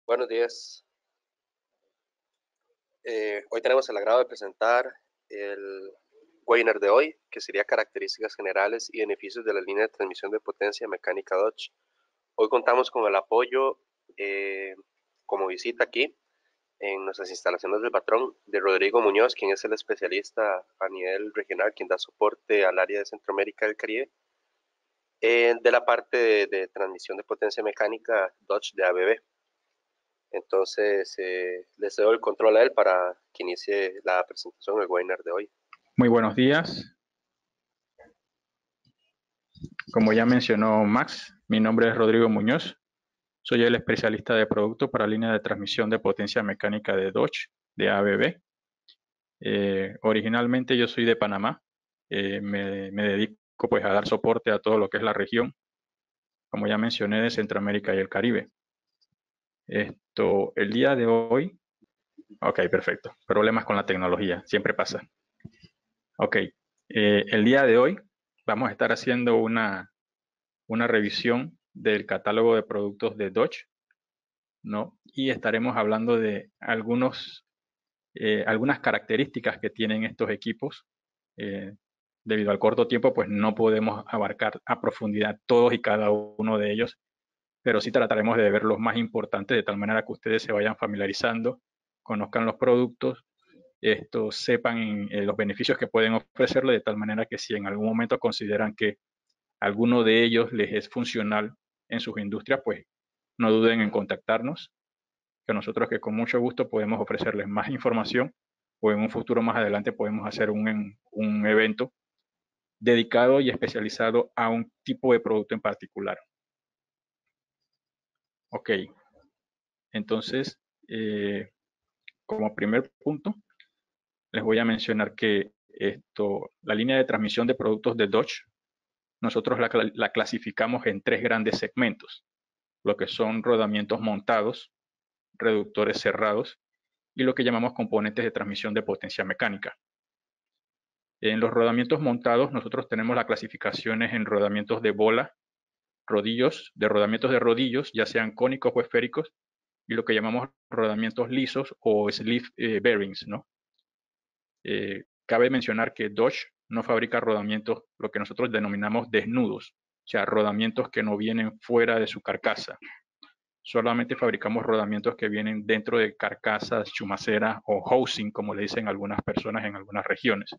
Buenos días. Hoy tenemos el agrado de presentar el webinar de hoy, que sería características generales y beneficios de la línea de transmisión de potencia mecánica Dodge. Hoy contamos con el apoyo como visita aquí en nuestras instalaciones del patrón de Rodrigo Muñoz, quien es el especialista a nivel regional, quien da soporte al área de Centroamérica y del Caribe, de la parte de transmisión de potencia mecánica Dodge de ABB. Entonces, les doy el control a él para que inicie la presentación del webinar de hoy. Muy buenos días. Como ya mencionó Max, mi nombre es Rodrigo Muñoz. Soy el especialista de producto para línea de transmisión de potencia mecánica de Dodge, de ABB. Originalmente yo soy de Panamá. Me dedico pues a dar soporte a todo lo que es la región, como ya mencioné, de Centroamérica y el Caribe. El día de hoy, ok, perfecto. Problemas con la tecnología, siempre pasa. Ok, el día de hoy vamos a estar haciendo una revisión del catálogo de productos de Dodge, ¿no? Y estaremos hablando de algunas características que tienen estos equipos. Debido al corto tiempo, pues no podemos abarcar a profundidad todos y cada uno de ellos, pero sí trataremos de ver los más importantes de tal manera que ustedes se vayan familiarizando, conozcan los productos, sepan los beneficios que pueden ofrecerle, de tal manera que si en algún momento consideran que alguno de ellos les es funcional en sus industrias, pues no duden en contactarnos, que nosotros que con mucho gusto podemos ofrecerles más información o en un futuro más adelante podemos hacer un evento dedicado y especializado a un tipo de producto en particular. Ok, entonces, como primer punto, les voy a mencionar que la línea de transmisión de productos de Dodge, nosotros la clasificamos en tres grandes segmentos, lo que son rodamientos montados, reductores cerrados y lo que llamamos componentes de transmisión de potencia mecánica. En los rodamientos montados nosotros tenemos las clasificaciones en rodamientos de bola, rodamientos de rodillos, ya sean cónicos o esféricos, y lo que llamamos rodamientos lisos o sleeve bearings, ¿no? Cabe mencionar que Dodge no fabrica rodamientos, lo que nosotros denominamos desnudos, o sea, rodamientos que no vienen fuera de su carcasa. Solamente fabricamos rodamientos que vienen dentro de carcasas, chumaceras o housing, como le dicen algunas personas en algunas regiones.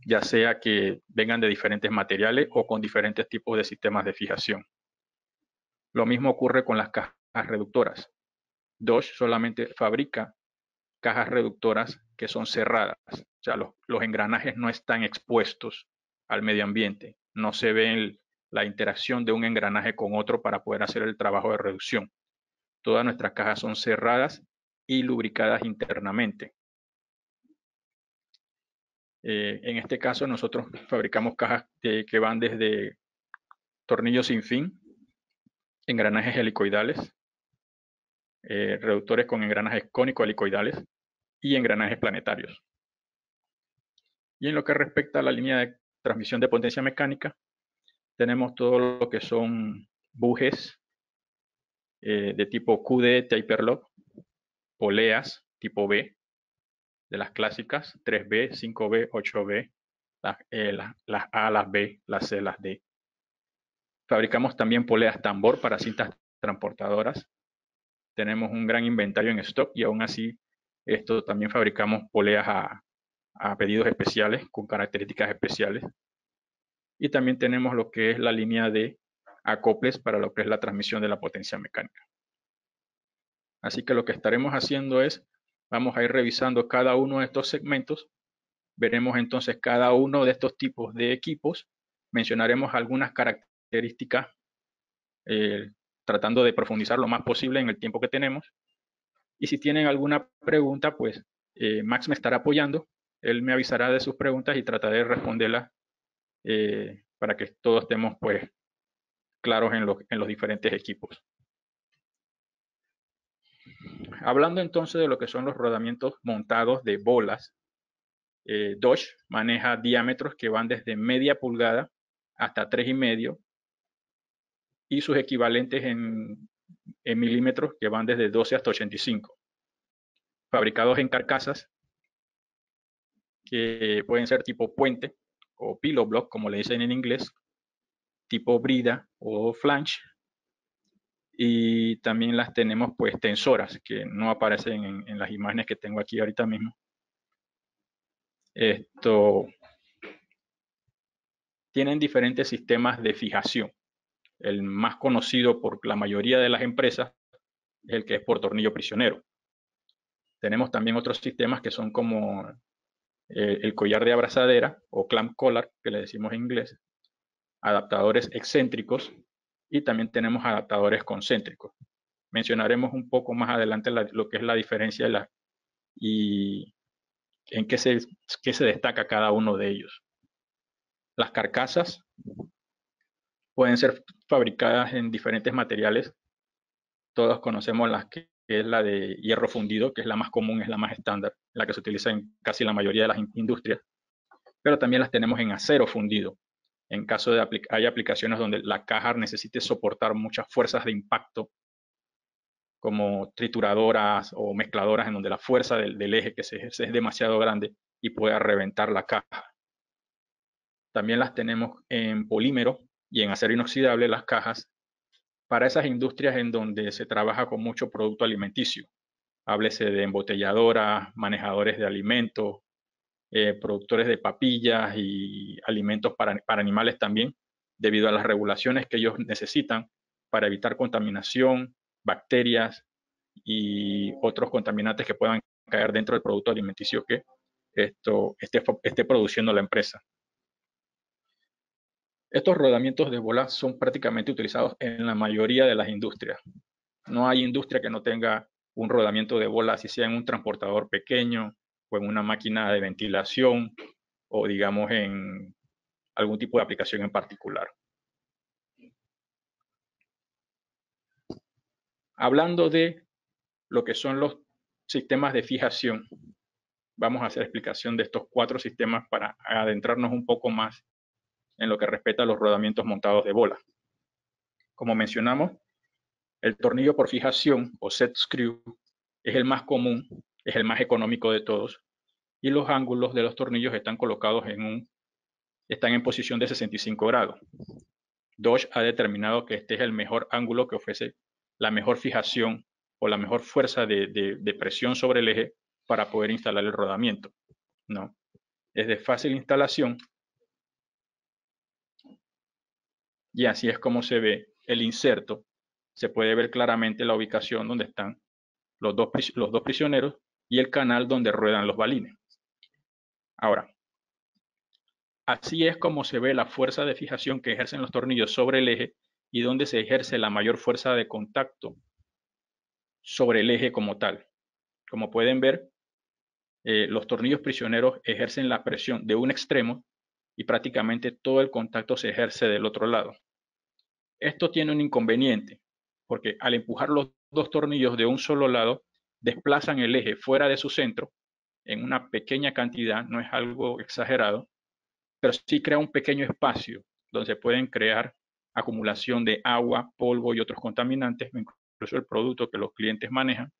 Ya sea que vengan de diferentes materiales o con diferentes tipos de sistemas de fijación. Lo mismo ocurre con las cajas reductoras. Dodge solamente fabrica cajas reductoras que son cerradas. O sea, los engranajes no están expuestos al medio ambiente. No se ve la interacción de un engranaje con otro para poder hacer el trabajo de reducción. Todas nuestras cajas son cerradas y lubricadas internamente. En este caso, nosotros fabricamos cajas que van desde tornillos sin fin, engranajes helicoidales, reductores con engranajes cónico-helicoidales y engranajes planetarios. Y en lo que respecta a la línea de transmisión de potencia mecánica, tenemos todo lo que son bujes de tipo QD, taper lock, poleas tipo B, de las clásicas, 3B, 5B, 8B, las A, las B, las C, las D. Fabricamos también poleas tambor para cintas transportadoras. Tenemos un gran inventario en stock y aún así también fabricamos poleas a pedidos especiales con características especiales. Y también tenemos lo que es la línea de acoples para lo que es la transmisión de la potencia mecánica. Así que lo que estaremos haciendo es, vamos a ir revisando cada uno de estos segmentos. Veremos entonces cada uno de estos tipos de equipos. Mencionaremos algunas características tratando de profundizar lo más posible en el tiempo que tenemos. Y si tienen alguna pregunta, pues Max me estará apoyando. Él me avisará de sus preguntas y trataré de responderlas para que todos estemos pues claros en los diferentes equipos. Hablando entonces de lo que son los rodamientos montados de bolas, Dodge maneja diámetros que van desde media pulgada hasta 3,5 y sus equivalentes en milímetros que van desde 12 hasta 85, fabricados en carcasas que pueden ser tipo puente o pillow block, como le dicen en inglés, tipo brida o flange, y también las tenemos pues tensoras, que no aparecen en las imágenes que tengo aquí ahorita mismo. Esto tienen diferentes sistemas de fijación. El más conocido por la mayoría de las empresas es el que es por tornillo prisionero. Tenemos también otros sistemas que son como el collar de abrazadera o clamp collar, que le decimos en inglés, adaptadores excéntricos, y también tenemos adaptadores concéntricos. Mencionaremos un poco más adelante lo que es la diferencia y en qué se destaca cada uno de ellos. Las carcasas pueden ser fabricadas en diferentes materiales. Todos conocemos que es la de hierro fundido, que es la más común, es la más estándar, la que se utiliza en casi la mayoría de las industrias. Pero también las tenemos en acero fundido. En caso de hay aplicaciones donde la caja necesite soportar muchas fuerzas de impacto, como trituradoras o mezcladoras, en donde la fuerza del eje que se ejerce es demasiado grande y pueda reventar la caja. También las tenemos en polímero y en acero inoxidable, las cajas, para esas industrias en donde se trabaja con mucho producto alimenticio. Háblese de embotelladoras, manejadores de alimentos, productores de papillas y alimentos para animales también, debido a las regulaciones que ellos necesitan para evitar contaminación, bacterias y otros contaminantes que puedan caer dentro del producto alimenticio que esté produciendo la empresa. Estos rodamientos de bola son prácticamente utilizados en la mayoría de las industrias. No hay industria que no tenga un rodamiento de bola, así sea en un transportador pequeño o en una máquina de ventilación o digamos en algún tipo de aplicación en particular. Hablando de lo que son los sistemas de fijación, vamos a hacer explicación de estos 4 sistemas para adentrarnos un poco más en lo que respecta a los rodamientos montados de bola. Como mencionamos, el tornillo por fijación o set screw es el más común, es el más económico de todos, y los ángulos de los tornillos están colocados están en posición de 65 grados. Dodge ha determinado que este es el mejor ángulo que ofrece la mejor fijación o la mejor fuerza de presión sobre el eje para poder instalar el rodamiento, ¿no? Es de fácil instalación y así es como se ve el inserto. Se puede ver claramente la ubicación donde están los dos prisioneros y el canal donde ruedan los balines. Ahora, así es como se ve la fuerza de fijación que ejercen los tornillos sobre el eje y donde se ejerce la mayor fuerza de contacto sobre el eje como tal. Como pueden ver, los tornillos prisioneros ejercen la presión de un extremo y prácticamente todo el contacto se ejerce del otro lado. Esto tiene un inconveniente, porque al empujar los 2 tornillos de un solo lado, desplazan el eje fuera de su centro en una pequeña cantidad, no es algo exagerado, pero sí crea un pequeño espacio donde se pueden crear acumulación de agua, polvo y otros contaminantes, incluso el producto que los clientes manejan,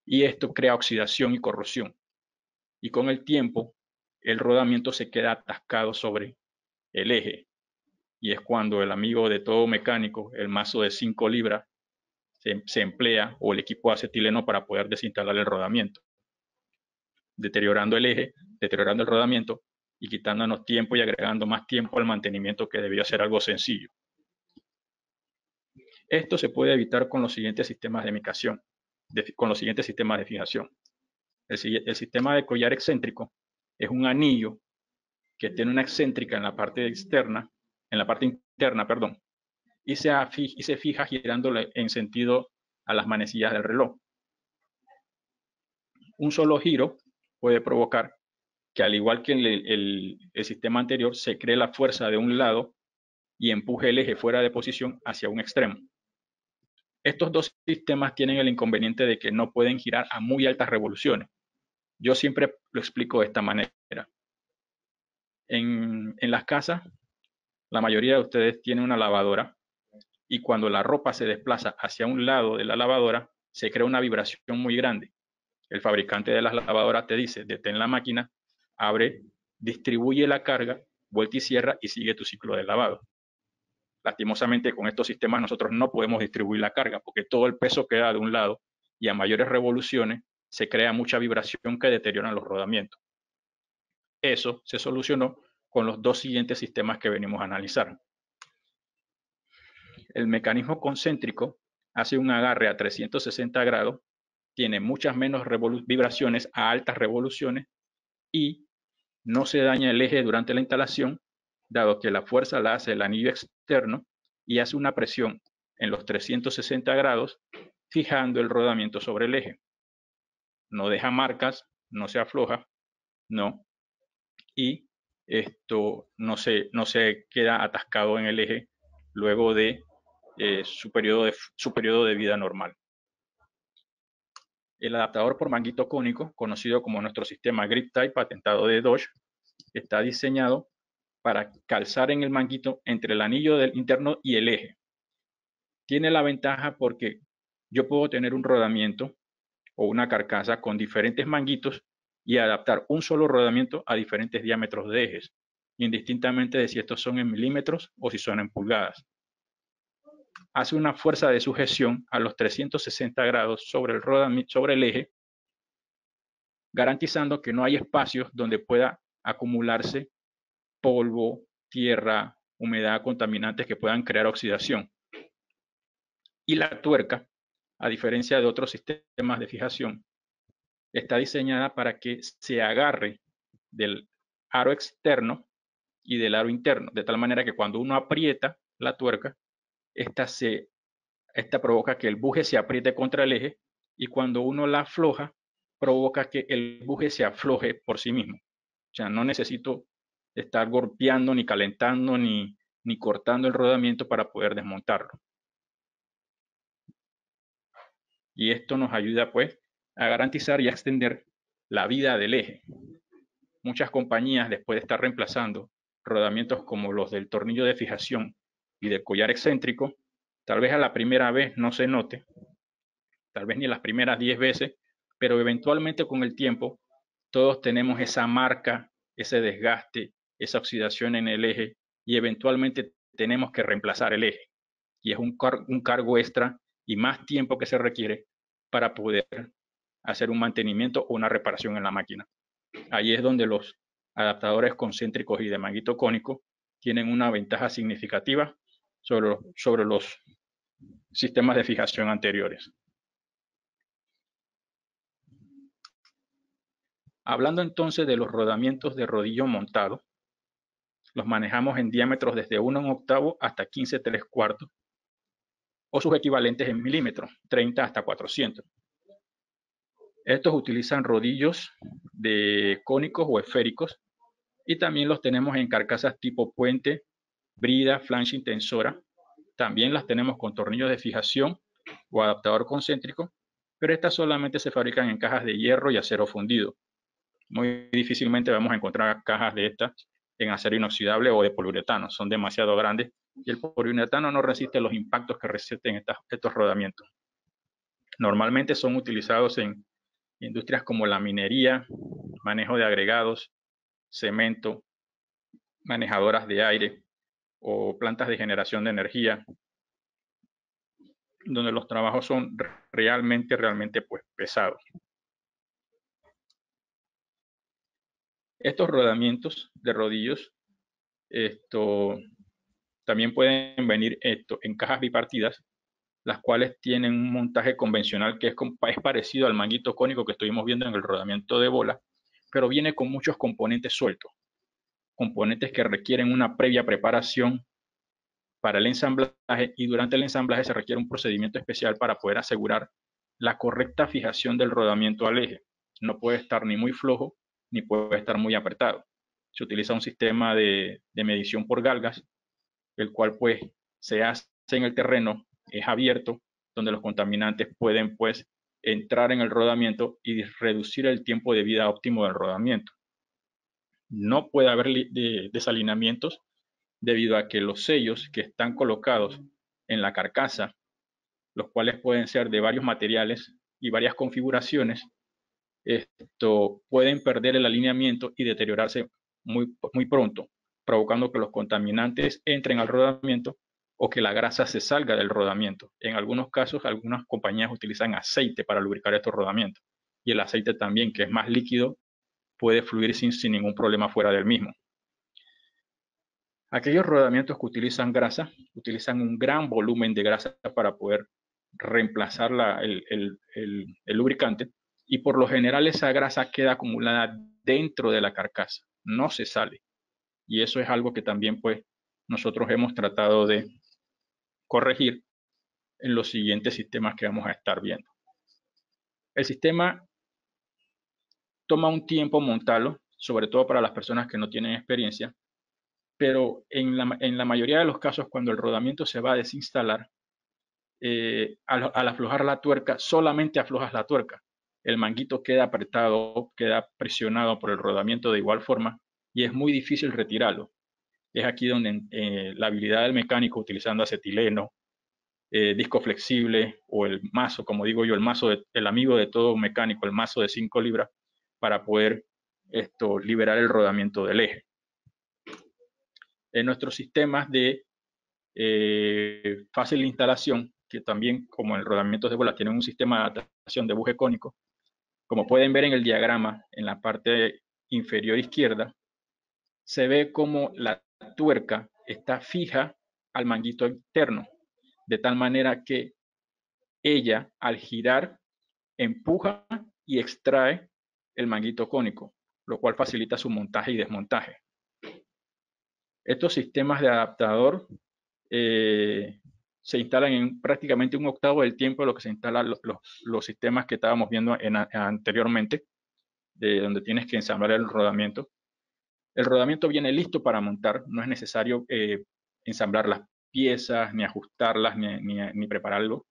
y esto crea oxidación y corrosión. Y con el tiempo, el rodamiento se queda atascado sobre el eje. Y es cuando el amigo de todo mecánico, el mazo de 5 libras, se emplea o el equipo acetileno para poder desinstalar el rodamiento, deteriorando el eje, deteriorando el rodamiento y quitándonos tiempo y agregando más tiempo al mantenimiento que debía ser algo sencillo. Esto se puede evitar con los siguientes sistemas de micación, con los siguientes sistemas de fijación. El sistema de collar excéntrico es un anillo que tiene una excéntrica en la parte externa, en la parte interna, perdón, y se fija girándole en sentido a las manecillas del reloj. Un solo giro puede provocar que, al igual que el sistema anterior, se cree la fuerza de un lado y empuje el eje fuera de posición hacia un extremo. Estos 2 sistemas tienen el inconveniente de que no pueden girar a muy altas revoluciones. Yo siempre lo explico de esta manera. En las casas, la mayoría de ustedes tienen una lavadora y cuando la ropa se desplaza hacia un lado de la lavadora, se crea una vibración muy grande. El fabricante de las lavadoras te dice, detén la máquina, abre, distribuye la carga, vuelta y cierra y sigue tu ciclo de lavado. Lastimosamente, con estos sistemas nosotros no podemos distribuir la carga porque todo el peso queda de un lado y a mayores revoluciones se crea mucha vibración que deteriora los rodamientos. Eso se solucionó con los dos siguientes sistemas que venimos a analizar. El mecanismo concéntrico hace un agarre a 360 grados, tiene muchas menos vibraciones a altas revoluciones y no se daña el eje durante la instalación, dado que la fuerza la hace el anillo externo y hace una presión en los 360 grados, fijando el rodamiento sobre el eje. No deja marcas, no se afloja, no, y esto no se queda atascado en el eje luego de su periodo de vida normal. El adaptador por manguito cónico, conocido como nuestro sistema Grip Type patentado de Dodge, está diseñado para calzar en el manguito entre el anillo del interno y el eje. Tiene la ventaja porque yo puedo tener un rodamiento o una carcasa con diferentes manguitos y adaptar un solo rodamiento a diferentes diámetros de ejes, indistintamente de si estos son en milímetros o si son en pulgadas. Hace una fuerza de sujeción a los 360 grados sobre el eje, garantizando que no hay espacios donde pueda acumularse polvo, tierra, humedad, contaminantes que puedan crear oxidación. Y la tuerca, a diferencia de otros sistemas de fijación, está diseñada para que se agarre del aro externo y del aro interno, de tal manera que cuando uno aprieta la tuerca, esta provoca que el buje se apriete contra el eje y cuando uno la afloja, provoca que el buje se afloje por sí mismo. O sea, no necesito estar golpeando, ni calentando, ni cortando el rodamiento para poder desmontarlo. Y esto nos ayuda pues a garantizar y a extender la vida del eje. Muchas compañías, después de estar reemplazando rodamientos como los del tornillo de fijación y del collar excéntrico, tal vez a la primera vez no se note, tal vez ni las primeras 10 veces, pero eventualmente con el tiempo todos tenemos esa marca, ese desgaste, esa oxidación en el eje y eventualmente tenemos que reemplazar el eje. Y es un cargo extra y más tiempo que se requiere para poder hacer un mantenimiento o una reparación en la máquina. Ahí es donde los adaptadores concéntricos y de manguito cónico tienen una ventaja significativa sobre los sistemas de fijación anteriores. Hablando entonces de los rodamientos de rodillo montado, los manejamos en diámetros desde 1/8 hasta 15/3 o sus equivalentes en milímetros, 30 hasta 400. Estos utilizan rodillos de cónicos o esféricos y también los tenemos en carcasas tipo puente, brida, flange intensora. También las tenemos con tornillos de fijación o adaptador concéntrico, pero estas solamente se fabrican en cajas de hierro y acero fundido. Muy difícilmente vamos a encontrar cajas de estas en acero inoxidable o de poliuretano. Son demasiado grandes y el poliuretano no resiste los impactos que resisten estos rodamientos. Normalmente son utilizados en industrias como la minería, manejo de agregados, cemento, manejadoras de aire o plantas de generación de energía, donde los trabajos son realmente pues, pesados. Estos rodamientos de rodillos también pueden venir en cajas bipartidas, las cuales tienen un montaje convencional que es parecido al manguito cónico que estuvimos viendo en el rodamiento de bola, pero viene con muchos componentes sueltos, componentes que requieren una previa preparación para el ensamblaje y durante el ensamblaje se requiere un procedimiento especial para poder asegurar la correcta fijación del rodamiento al eje. No puede estar ni muy flojo ni puede estar muy apretado. Se utiliza un sistema de medición por galgas, el cual pues se hace en el terreno, es abierto, donde los contaminantes pueden pues entrar en el rodamiento y reducir el tiempo de vida óptimo del rodamiento. No puede haber desalineamientos debido a que los sellos que están colocados en la carcasa, los cuales pueden ser de varios materiales y varias configuraciones, pueden perder el alineamiento y deteriorarse muy pronto, provocando que los contaminantes entren al rodamiento o que la grasa se salga del rodamiento. En algunos casos, algunas compañías utilizan aceite para lubricar estos rodamientos, y el aceite también, que es más líquido, puede fluir sin ningún problema fuera del mismo. Aquellos rodamientos que utilizan grasa, utilizan un gran volumen de grasa para poder reemplazar el lubricante, y por lo general esa grasa queda acumulada dentro de la carcasa, no se sale. Y eso es algo que también pues nosotros hemos tratado de corregir en los siguientes sistemas que vamos a estar viendo. El sistema toma un tiempo montarlo, sobre todo para las personas que no tienen experiencia, pero en la mayoría de los casos, cuando el rodamiento se va a desinstalar, al aflojar la tuerca, solamente aflojas la tuerca. El manguito queda apretado, queda presionado por el rodamiento de igual forma, y es muy difícil retirarlo. Es aquí donde la habilidad del mecánico, utilizando acetileno, disco flexible o el mazo, como digo yo, el amigo de todo mecánico, el mazo de 5 libras, para poder liberar el rodamiento del eje. En nuestros sistemas de fácil instalación, que también como el rodamiento de bola tienen un sistema de adaptación de buje cónico, como pueden ver en el diagrama en la parte inferior izquierda, se ve como la tuerca está fija al manguito interno, de tal manera que ella, al girar, empuja y extrae el manguito cónico, lo cual facilita su montaje y desmontaje. Estos sistemas de adaptador se instalan en prácticamente un octavo del tiempo de lo que se instalan los sistemas que estábamos viendo anteriormente, de donde tienes que ensamblar el rodamiento. El rodamiento viene listo para montar, no es necesario ensamblar las piezas, ni ajustarlas, ni prepararlo.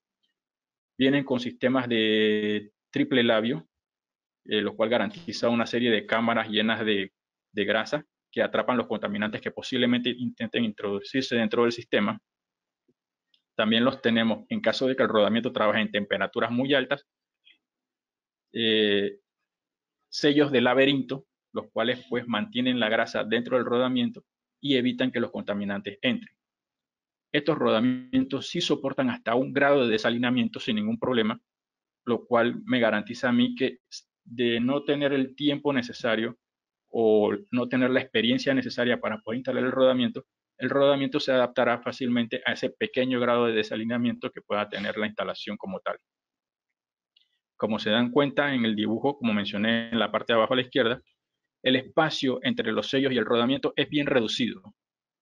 Vienen con sistemas de triple labio, lo cual garantiza una serie de cámaras llenas de grasa que atrapan los contaminantes que posiblemente intenten introducirse dentro del sistema. También los tenemos en caso de que el rodamiento trabaje en temperaturas muy altas, sellos de laberinto, los cuales pues mantienen la grasa dentro del rodamiento y evitan que los contaminantes entren. Estos rodamientos sí soportan hasta 1 grado de desalineamiento sin ningún problema, lo cual me garantiza a mí que de no tener el tiempo necesario o no tener la experiencia necesaria para poder instalar el rodamiento se adaptará fácilmente a ese pequeño grado de desalineamiento que pueda tener la instalación como tal. Como se dan cuenta en el dibujo, como mencioné en la parte de abajo a la izquierda, el espacio entre los sellos y el rodamiento es bien reducido.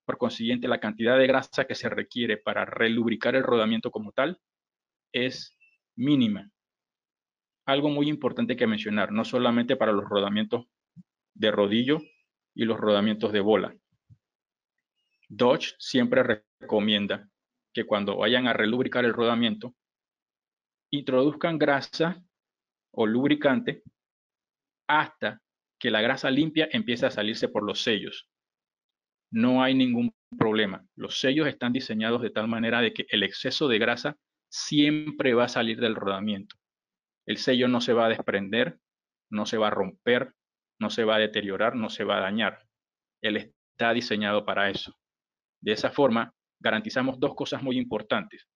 Por consiguiente, la cantidad de grasa que se requiere para relubricar el rodamiento como tal es mínima. Algo muy importante que mencionar, no solamente para los rodamientos de rodillo y los rodamientos de bola. Dodge siempre recomienda que cuando vayan a relubricar el rodamiento, introduzcan grasa o lubricante hasta que la grasa limpia empiece a salirse por los sellos. No hay ningún problema. Los sellos están diseñados de tal manera de que el exceso de grasa siempre va a salir del rodamiento. El sello no se va a desprender, no se va a romper, no se va a deteriorar, no se va a dañar. Él está diseñado para eso. De esa forma, garantizamos 2 cosas muy importantes: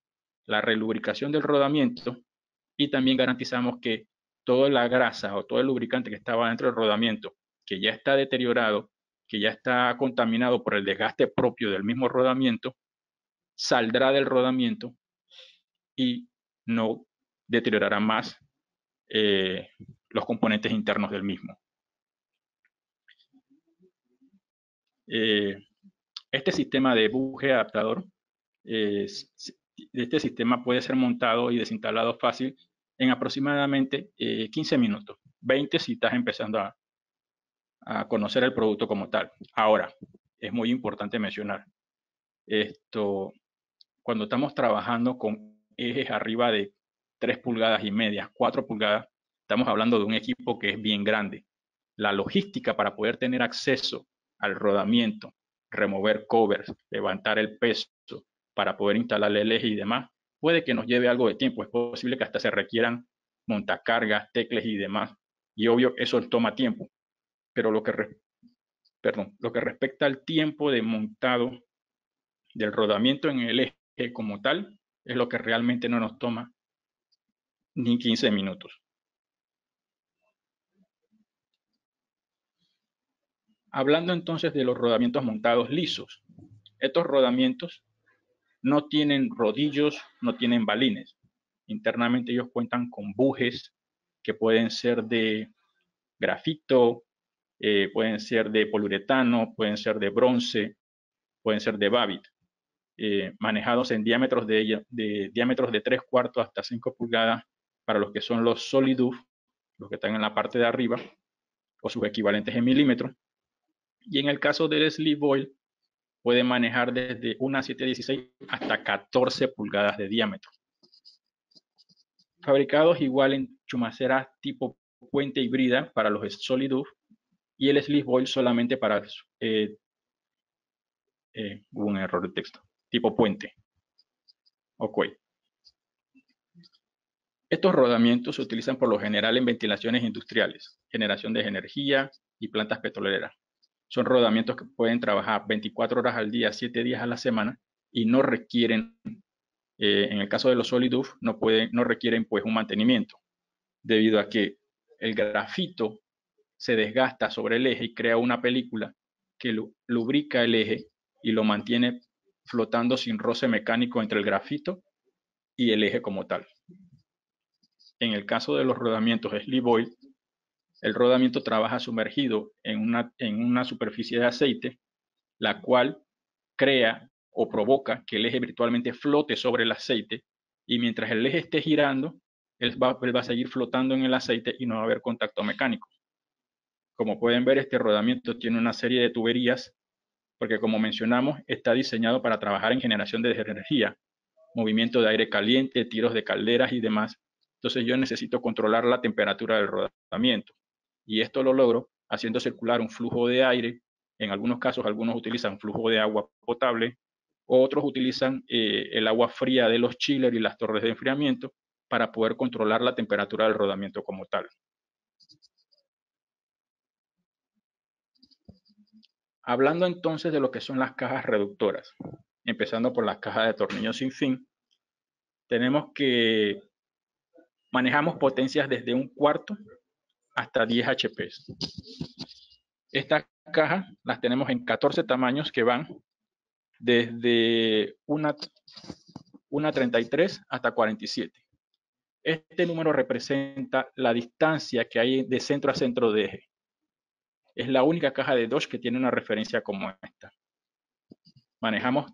la relubricación del rodamiento, y también garantizamos que toda la grasa o todo el lubricante que estaba dentro del rodamiento, que ya está deteriorado, que ya está contaminado por el desgaste propio del mismo rodamiento, saldrá del rodamiento y no deteriorará más los componentes internos del mismo. Este sistema de buje adaptador, este sistema puede ser montado y desinstalado fácil en aproximadamente 15 minutos, 20 si estás empezando a conocer el producto como tal. Ahora, es muy importante mencionar cuando estamos trabajando con ejes arriba de 3 pulgadas y media, 4 pulgadas, estamos hablando de un equipo que es bien grande. La logística para poder tener acceso al rodamiento, remover covers, levantar el peso, para poder instalar el eje y demás, puede que nos lleve algo de tiempo. Es posible que hasta se requieran montacargas, teclas y demás. Y obvio, eso toma tiempo. Pero lo que respecta al tiempo de montado del rodamiento en el eje como tal, es lo que realmente no nos toma ni 15 minutos. Hablando entonces de los rodamientos montados lisos, estos rodamientos no tienen rodillos, no tienen balines. Internamente ellos cuentan con bujes que pueden ser de grafito, pueden ser de poliuretano, pueden ser de bronce, pueden ser de babbitt, manejados en diámetros diámetros de 3/4 hasta 5 pulgadas para los que son los SolidDough, los que están en la parte de arriba, o sus equivalentes en milímetros. Y en el caso del Sleeve Oil, puede manejar desde una 716 hasta 14 pulgadas de diámetro. Fabricados igual en chumaceras tipo puente híbrida para los SolidDough y el Sleeve Oil solamente para hubo un error de texto, tipo puente o cuello. Estos rodamientos se utilizan por lo general en ventilaciones industriales, generación de energía y plantas petroleras. Son rodamientos que pueden trabajar 24 horas al día, 7 días a la semana y no requieren, en el caso de los SolidDough, no requieren pues un mantenimiento, debido a que el grafito se desgasta sobre el eje y crea una película que lubrica el eje y lo mantiene flotando sin roce mecánico entre el grafito y el eje como tal. En el caso de los rodamientos Sleeve Oil, el rodamiento trabaja sumergido en una superficie de aceite, la cual crea o provoca que el eje virtualmente flote sobre el aceite, y mientras el eje esté girando, él va a seguir flotando en el aceite y no va a haber contacto mecánico. Como pueden ver, este rodamiento tiene una serie de tuberías, porque como mencionamos, está diseñado para trabajar en generación de energía, movimiento de aire caliente, tiros de calderas y demás. Entonces yo necesito controlar la temperatura del rodamiento. Y esto lo logro haciendo circular un flujo de aire. En algunos casos, algunos utilizan flujo de agua potable, otros utilizan el agua fría de los chillers y las torres de enfriamiento para poder controlar la temperatura del rodamiento como tal. Hablando entonces de lo que son las cajas reductoras, empezando por las cajas de tornillos sin fin, tenemos que manejamos potencias desde 1/4 hasta 10 HP. Estas cajas las tenemos en 14 tamaños que van desde una 33 hasta 47. Este número representa la distancia que hay de centro a centro de eje. Es la única caja de Dodge que tiene una referencia como esta. Manejamos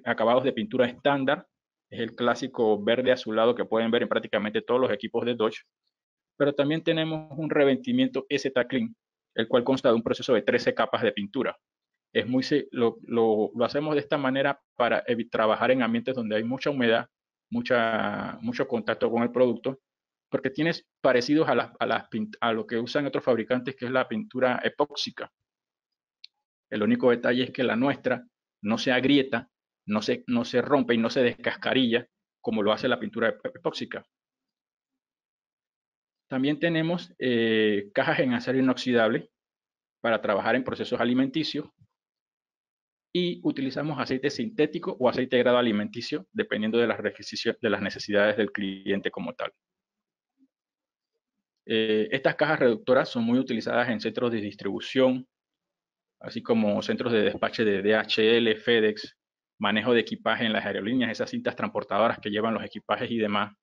acabados de pintura estándar, es el clásico verde azulado que pueden ver en prácticamente todos los equipos de Dodge, pero también tenemos un revestimiento Z-Clean, el cual consta de un proceso de 13 capas de pintura. Lo hacemos de esta manera para trabajar en ambientes donde hay mucha humedad, mucho contacto con el producto, porque tienes parecidos a lo que usan otros fabricantes, que es la pintura epóxica. El único detalle es que la nuestra no se agrieta, no se rompe y no se descascarilla como lo hace la pintura epóxica. También tenemos cajas en acero inoxidable para trabajar en procesos alimenticios, y utilizamos aceite sintético o aceite de grado alimenticio dependiendo de las necesidades del cliente como tal. Estas cajas reductoras son muy utilizadas en centros de distribución, así como centros de despache de DHL, FedEx, manejo de equipaje en las aerolíneas, esas cintas transportadoras que llevan los equipajes y demás,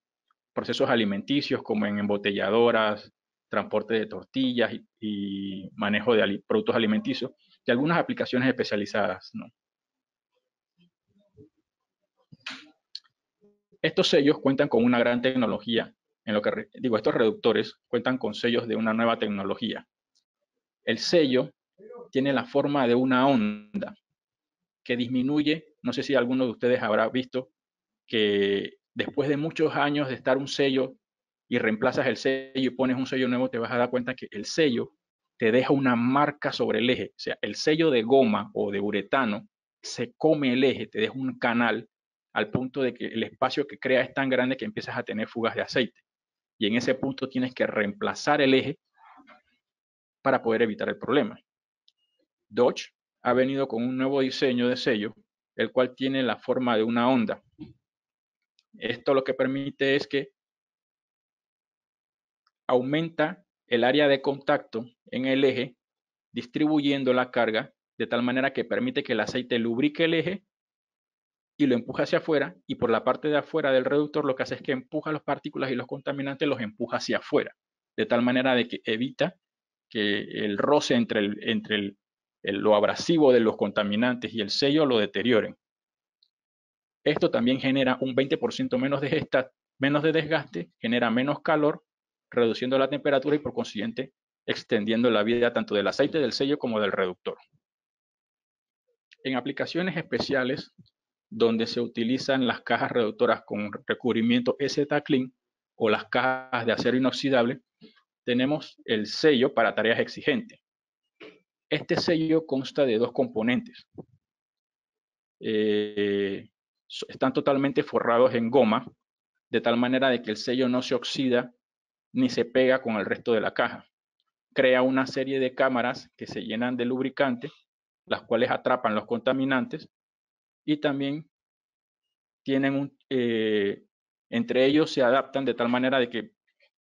procesos alimenticios como en embotelladoras, transporte de tortillas y manejo de productos alimenticios, y algunas aplicaciones especializadas, ¿no? Estos sellos cuentan con una gran tecnología, estos reductores cuentan con sellos de una nueva tecnología. El sello tiene la forma de una onda que disminuye, no sé si alguno de ustedes habrá visto que después de muchos años de estar un sello y reemplazas el sello y pones un sello nuevo, te vas a dar cuenta que el sello te deja una marca sobre el eje. O sea, el sello de goma o de uretano se come el eje, te deja un canal al punto de que el espacio que crea es tan grande que empiezas a tener fugas de aceite. Y en ese punto tienes que reemplazar el eje para poder evitar el problema. Dodge ha venido con un nuevo diseño de sello, el cual tiene la forma de una onda. Esto lo que permite es que aumenta el área de contacto en el eje, distribuyendo la carga de tal manera que permite que el aceite lubrique el eje y lo empuja hacia afuera, y por la parte de afuera del reductor lo que hace es que empuja las partículas y los contaminantes, los empuja hacia afuera, de tal manera de que evita que el roce entre lo abrasivo de los contaminantes y el sello lo deterioren. Esto también genera un 20% menos de desgaste, genera menos calor, reduciendo la temperatura y por consiguiente extendiendo la vida tanto del aceite del sello como del reductor. En aplicaciones especiales donde se utilizan las cajas reductoras con recubrimiento EZ-Clean o las cajas de acero inoxidable, tenemos el sello para tareas exigentes. Este sello consta de dos componentes. Están totalmente forrados en goma, de tal manera de que el sello no se oxida ni se pega con el resto de la caja. Crea una serie de cámaras que se llenan de lubricante, las cuales atrapan los contaminantes, y también tienen entre ellos se adaptan de tal manera de que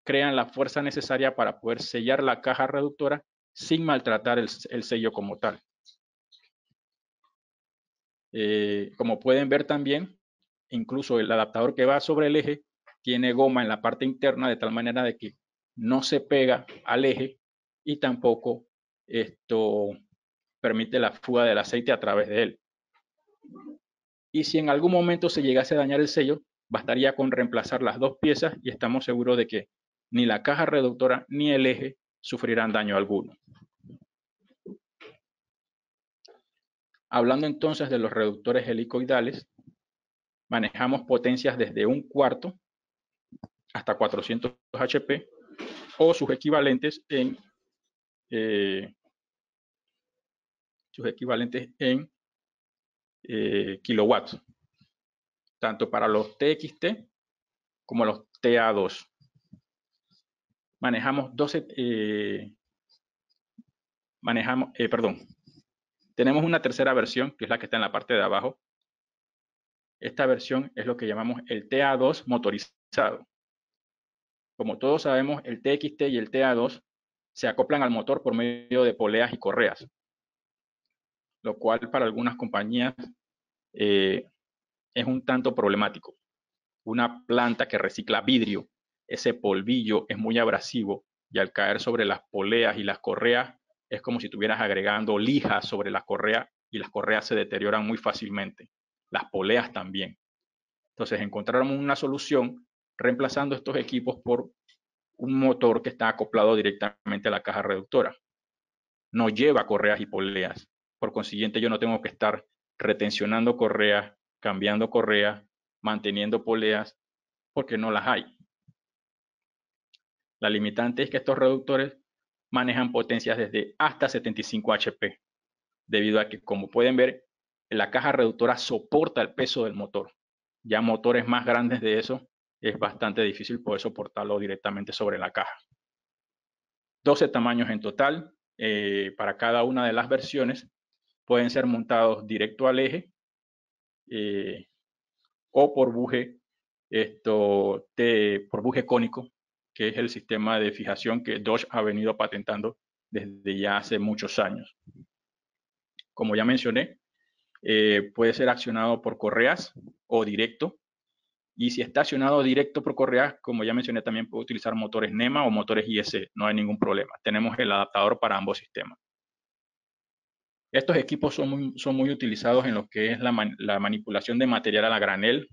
crean la fuerza necesaria para poder sellar la caja reductora sin maltratar el sello como tal. Como pueden ver también, incluso el adaptador que va sobre el eje tiene goma en la parte interna de tal manera de que no se pega al eje y tampoco esto permite la fuga del aceite a través de él. Y si en algún momento se llegase a dañar el sello, bastaría con reemplazar las dos piezas y estamos seguros de que ni la caja reductora ni el eje sufrirán daño alguno. Hablando entonces de los reductores helicoidales, manejamos potencias desde 1/4 hasta 400 HP o sus equivalentes en kilowatts, tanto para los TXT como los TA2. Tenemos una tercera versión, que es la que está en la parte de abajo. Esta versión es lo que llamamos el TA2 motorizado. Como todos sabemos, el TXT y el TA2 se acoplan al motor por medio de poleas y correas, lo cual para algunas compañías es un tanto problemático. Una planta que recicla vidrio, ese polvillo es muy abrasivo y al caer sobre las poleas y las correas es como si estuvieras agregando lija sobre las correas y las correas se deterioran muy fácilmente. Las poleas también. Entonces encontramos una solución reemplazando estos equipos por un motor que está acoplado directamente a la caja reductora. No lleva correas y poleas. Por consiguiente, yo no tengo que estar retencionando correas, cambiando correas, manteniendo poleas, porque no las hay. La limitante es que estos reductores manejan potencias desde hasta 75 HP, debido a que, como pueden ver, la caja reductora soporta el peso del motor. Ya motores más grandes de eso es bastante difícil poder soportarlo directamente sobre la caja. 12 tamaños en total para cada una de las versiones. Pueden ser montados directo al eje o por buje, por buje cónico, que es el sistema de fijación que Dodge ha venido patentando desde ya hace muchos años. Como ya mencioné, puede ser accionado por correas o directo. Y si está accionado directo por correas, como ya mencioné, también puede utilizar motores NEMA o motores IS. No hay ningún problema. Tenemos el adaptador para ambos sistemas. Estos equipos son muy utilizados en lo que es la manipulación de material a la granel.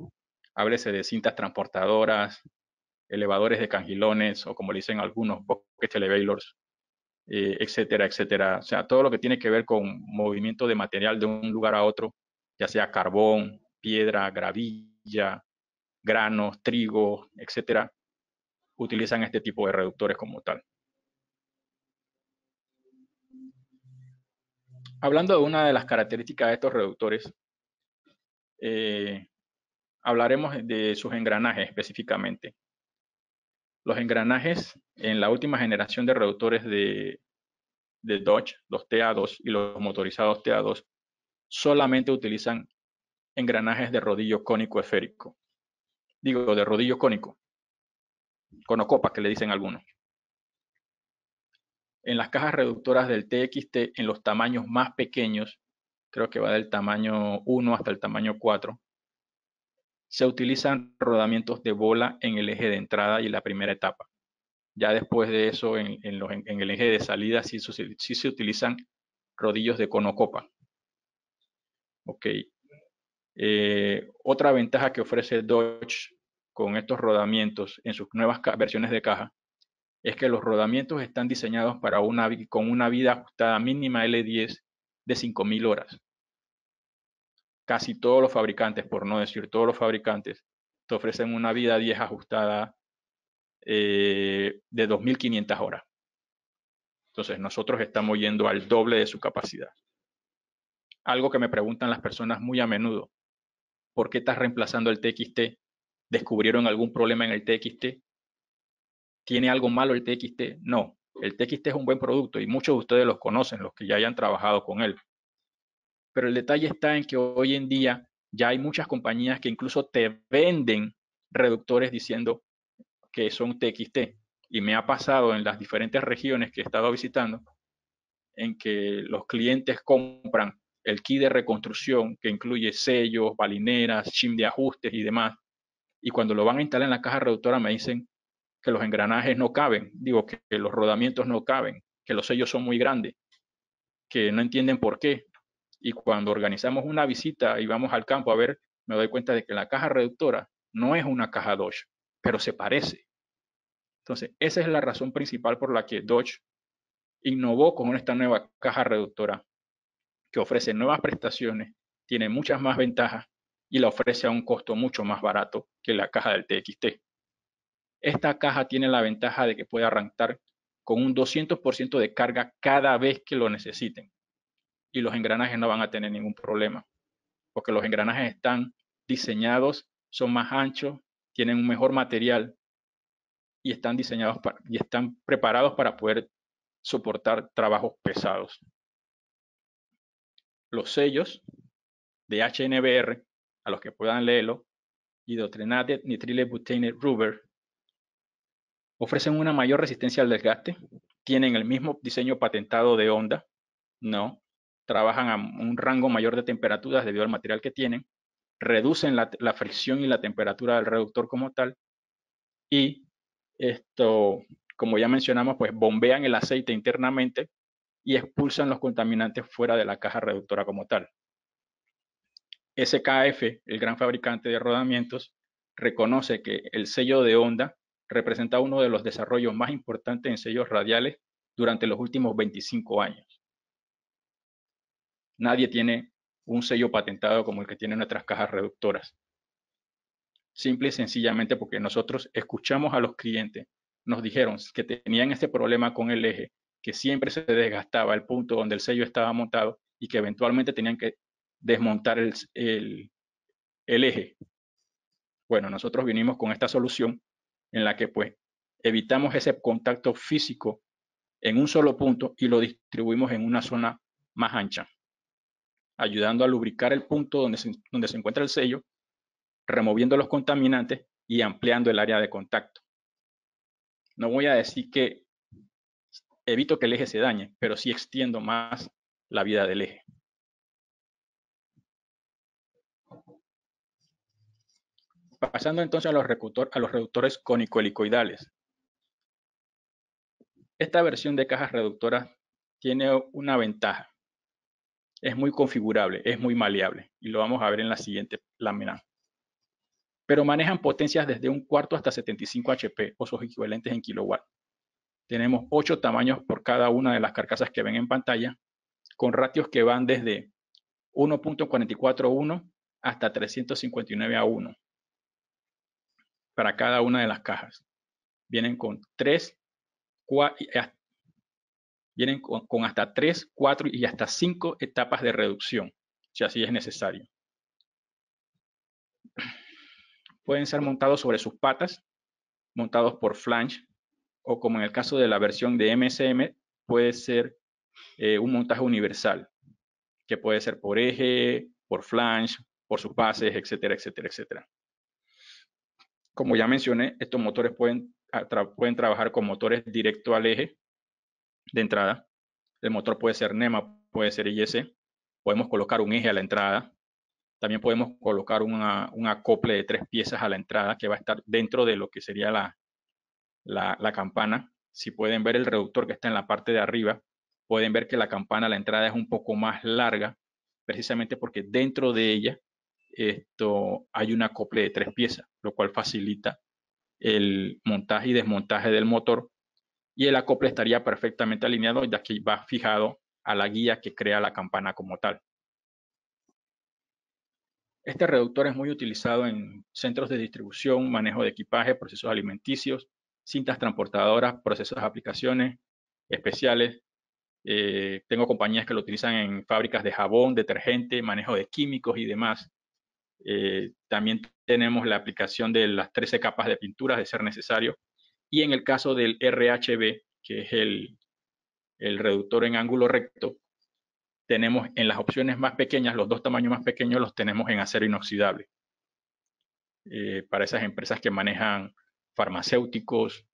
Háblese de cintas transportadoras, elevadores de cangilones o como le dicen algunos, bucket elevators, etcétera, etcétera. O sea, todo lo que tiene que ver con movimiento de material de un lugar a otro, ya sea carbón, piedra, gravilla, granos, trigo, etcétera, utilizan este tipo de reductores como tal. Hablando de una de las características de estos reductores, hablaremos de sus engranajes específicamente. Los engranajes en la última generación de reductores de Dodge, los TA2 y los motorizados TA2, solamente utilizan engranajes de rodillo cónico esférico. Digo, de rodillo cónico, conocopa que le dicen algunos. En las cajas reductoras del TXT, en los tamaños más pequeños, creo que va del tamaño 1 hasta el tamaño 4, se utilizan rodamientos de bola en el eje de entrada y la primera etapa. Ya después de eso, en el eje de salida, sí se utilizan rodillos de conocopa. Ok. Otra ventaja que ofrece Dodge con estos rodamientos en sus nuevas versiones de caja es que los rodamientos están diseñados con una vida ajustada mínima L10 de 5.000 horas. Casi todos los fabricantes, por no decir todos los fabricantes, te ofrecen una vida 10 ajustada de 2.500 horas. Entonces nosotros estamos yendo al doble de su capacidad. Algo que me preguntan las personas muy a menudo: ¿por qué estás reemplazando el TXT? ¿Descubrieron algún problema en el TXT? ¿Tiene algo malo el TXT? No, el TXT es un buen producto y muchos de ustedes los conocen, los que ya hayan trabajado con él. Pero el detalle está en que hoy en día ya hay muchas compañías que incluso te venden reductores diciendo que son TXT. Y me ha pasado en las diferentes regiones que he estado visitando, en que los clientes compran el kit de reconstrucción que incluye sellos, balineras, shim de ajustes y demás. Y cuando lo van a instalar en la caja reductora me dicen que los engranajes no caben, digo que los rodamientos no caben, que los sellos son muy grandes, que no entienden por qué. Y cuando organizamos una visita y vamos al campo a ver, me doy cuenta de que la caja reductora no es una caja Dodge, pero se parece. Entonces, esa es la razón principal por la que Dodge innovó con esta nueva caja reductora, que ofrece nuevas prestaciones, tiene muchas más ventajas y la ofrece a un costo mucho más barato que la caja del TXT. Esta caja tiene la ventaja de que puede arrancar con un 200% de carga cada vez que lo necesiten. Y los engranajes no van a tener ningún problema, porque los engranajes están diseñados, son más anchos, tienen un mejor material y están diseñados y están preparados para poder soportar trabajos pesados. Los sellos de HNBR, a los que puedan leerlo, Hydrogenated Nitrile Butane Rubber, ofrecen una mayor resistencia al desgaste, tienen el mismo diseño patentado de Honda, no, trabajan a un rango mayor de temperaturas debido al material que tienen, reducen la fricción y la temperatura del reductor como tal, y esto, como ya mencionamos, pues bombean el aceite internamente y expulsan los contaminantes fuera de la caja reductora como tal. SKF, el gran fabricante de rodamientos, reconoce que el sello de Honda representa uno de los desarrollos más importantes en sellos radiales durante los últimos 25 años. Nadie tiene un sello patentado como el que tienen nuestras cajas reductoras. Simple y sencillamente porque nosotros escuchamos a los clientes, nos dijeron que tenían este problema con el eje, que siempre se desgastaba el punto donde el sello estaba montado y que eventualmente tenían que desmontar el eje. Bueno, nosotros vinimos con esta solución en la que pues evitamos ese contacto físico en un solo punto y lo distribuimos en una zona más ancha, ayudando a lubricar el punto donde se encuentra el sello, removiendo los contaminantes y ampliando el área de contacto. No voy a decir que evito que el eje se dañe, pero sí extiendo más la vida del eje. Pasando entonces a los reductores cónico-helicoidales. Esta versión de cajas reductoras tiene una ventaja. Es muy configurable, es muy maleable y lo vamos a ver en la siguiente lámina. Pero manejan potencias desde 1/4 hasta 75 HP o sus equivalentes en kilowatt. Tenemos 8 tamaños por cada una de las carcasas que ven en pantalla, con ratios que van desde 1.44:1 hasta 359:1 para cada una de las cajas. Vienen con 3, 4, vienen con hasta 3, 4 y hasta 5 etapas de reducción, si así es necesario. pueden ser montados sobre sus patas, montados por flange, o como en el caso de la versión de MSM, puede ser un montaje universal, que puede ser por eje, por flange, por sus bases, etcétera, etcétera, etcétera. Como ya mencioné, estos motores pueden trabajar con motores directo al eje de entrada. El motor puede ser NEMA, puede ser IS. Podemos colocar un eje a la entrada. También podemos colocar un acople de 3 piezas a la entrada que va a estar dentro de lo que sería la campana. Si pueden ver el reductor que está en la parte de arriba, pueden ver que la campana a la entrada es un poco más larga, precisamente porque dentro de ella hay un acople de 3 piezas, lo cual facilita el montaje y desmontaje del motor, y el acople estaría perfectamente alineado, ya que va fijado a la guía que crea la campana como tal. Este reductor es muy utilizado en centros de distribución, manejo de equipaje, procesos alimenticios, cintas transportadoras, procesos de aplicaciones especiales. Tengo compañías que lo utilizan en fábricas de jabón, detergente, manejo de químicos y demás. También tenemos la aplicación de las 13 capas de pinturas de ser necesario. Y en el caso del RHB, que es el reductor en ángulo recto, tenemos en las opciones más pequeñas, los 2 tamaños más pequeños los tenemos en acero inoxidable. Para esas empresas que manejan farmacéuticos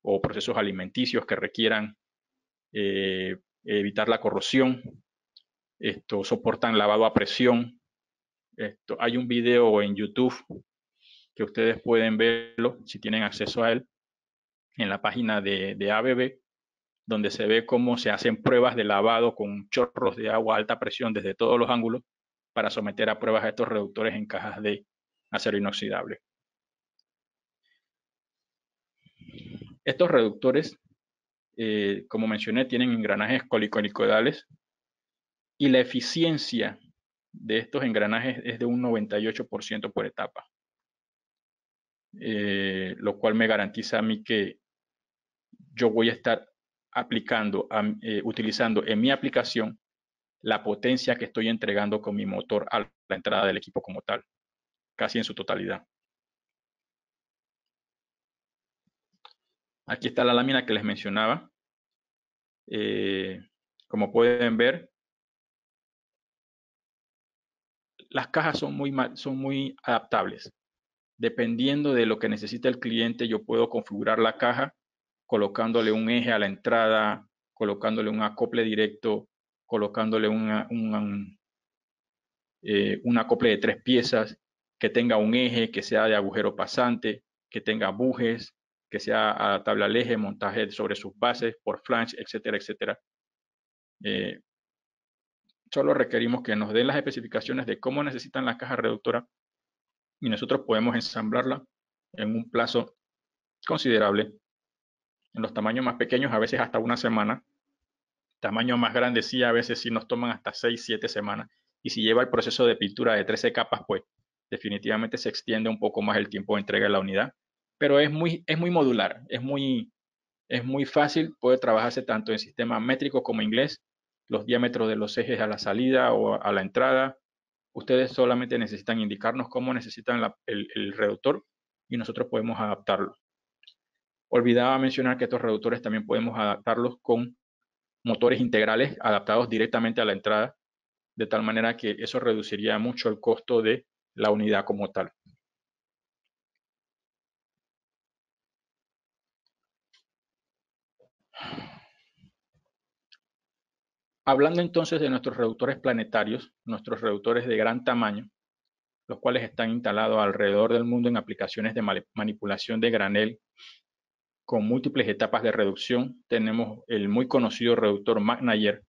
o procesos alimenticios que requieran evitar la corrosión, soportan lavado a presión. Hay un video en YouTube que ustedes pueden verlo si tienen acceso a él en la página de ABB, donde se ve cómo se hacen pruebas de lavado con chorros de agua a alta presión desde todos los ángulos para someter a pruebas a estos reductores en cajas de acero inoxidable. Estos reductores, como mencioné, tienen engranajes colicoidales y la eficiencia de estos engranajes es de un 98% por etapa, lo cual me garantiza a mí que yo voy a estar utilizando en mi aplicación la potencia que estoy entregando con mi motor a la entrada del equipo como tal, casi en su totalidad. Aquí está la lámina que les mencionaba. Como pueden ver, las cajas son muy adaptables. Dependiendo de lo que necesite el cliente, yo puedo configurar la caja colocándole un eje a la entrada, colocándole un acople directo, colocándole un acople de 3 piezas, que tenga un eje, que sea de agujero pasante, que tenga bujes, que sea adaptable al eje, montaje sobre sus bases, por flange, etcétera, etcétera. Solo requerimos que nos den las especificaciones de cómo necesitan la caja reductora y nosotros podemos ensamblarla en un plazo considerable. En los tamaños más pequeños a veces hasta una semana. Tamaños más grandes sí, a veces sí nos toman hasta 6, 7 semanas. Y si lleva el proceso de pintura de 13 capas, pues definitivamente se extiende un poco más el tiempo de entrega de la unidad. Pero es muy modular, es muy fácil, puede trabajarse tanto en sistema métrico como inglés, los diámetros de los ejes a la salida o a la entrada. Ustedes solamente necesitan indicarnos cómo necesitan el reductor y nosotros podemos adaptarlo. Olvidaba mencionar que estos reductores también podemos adaptarlos con motores integrales adaptados directamente a la entrada, de tal manera que eso reduciría mucho el costo de la unidad como tal. Hablando entonces de nuestros reductores planetarios, nuestros reductores de gran tamaño, los cuales están instalados alrededor del mundo en aplicaciones de manipulación de granel con múltiples etapas de reducción, tenemos el muy conocido reductor Magnayer,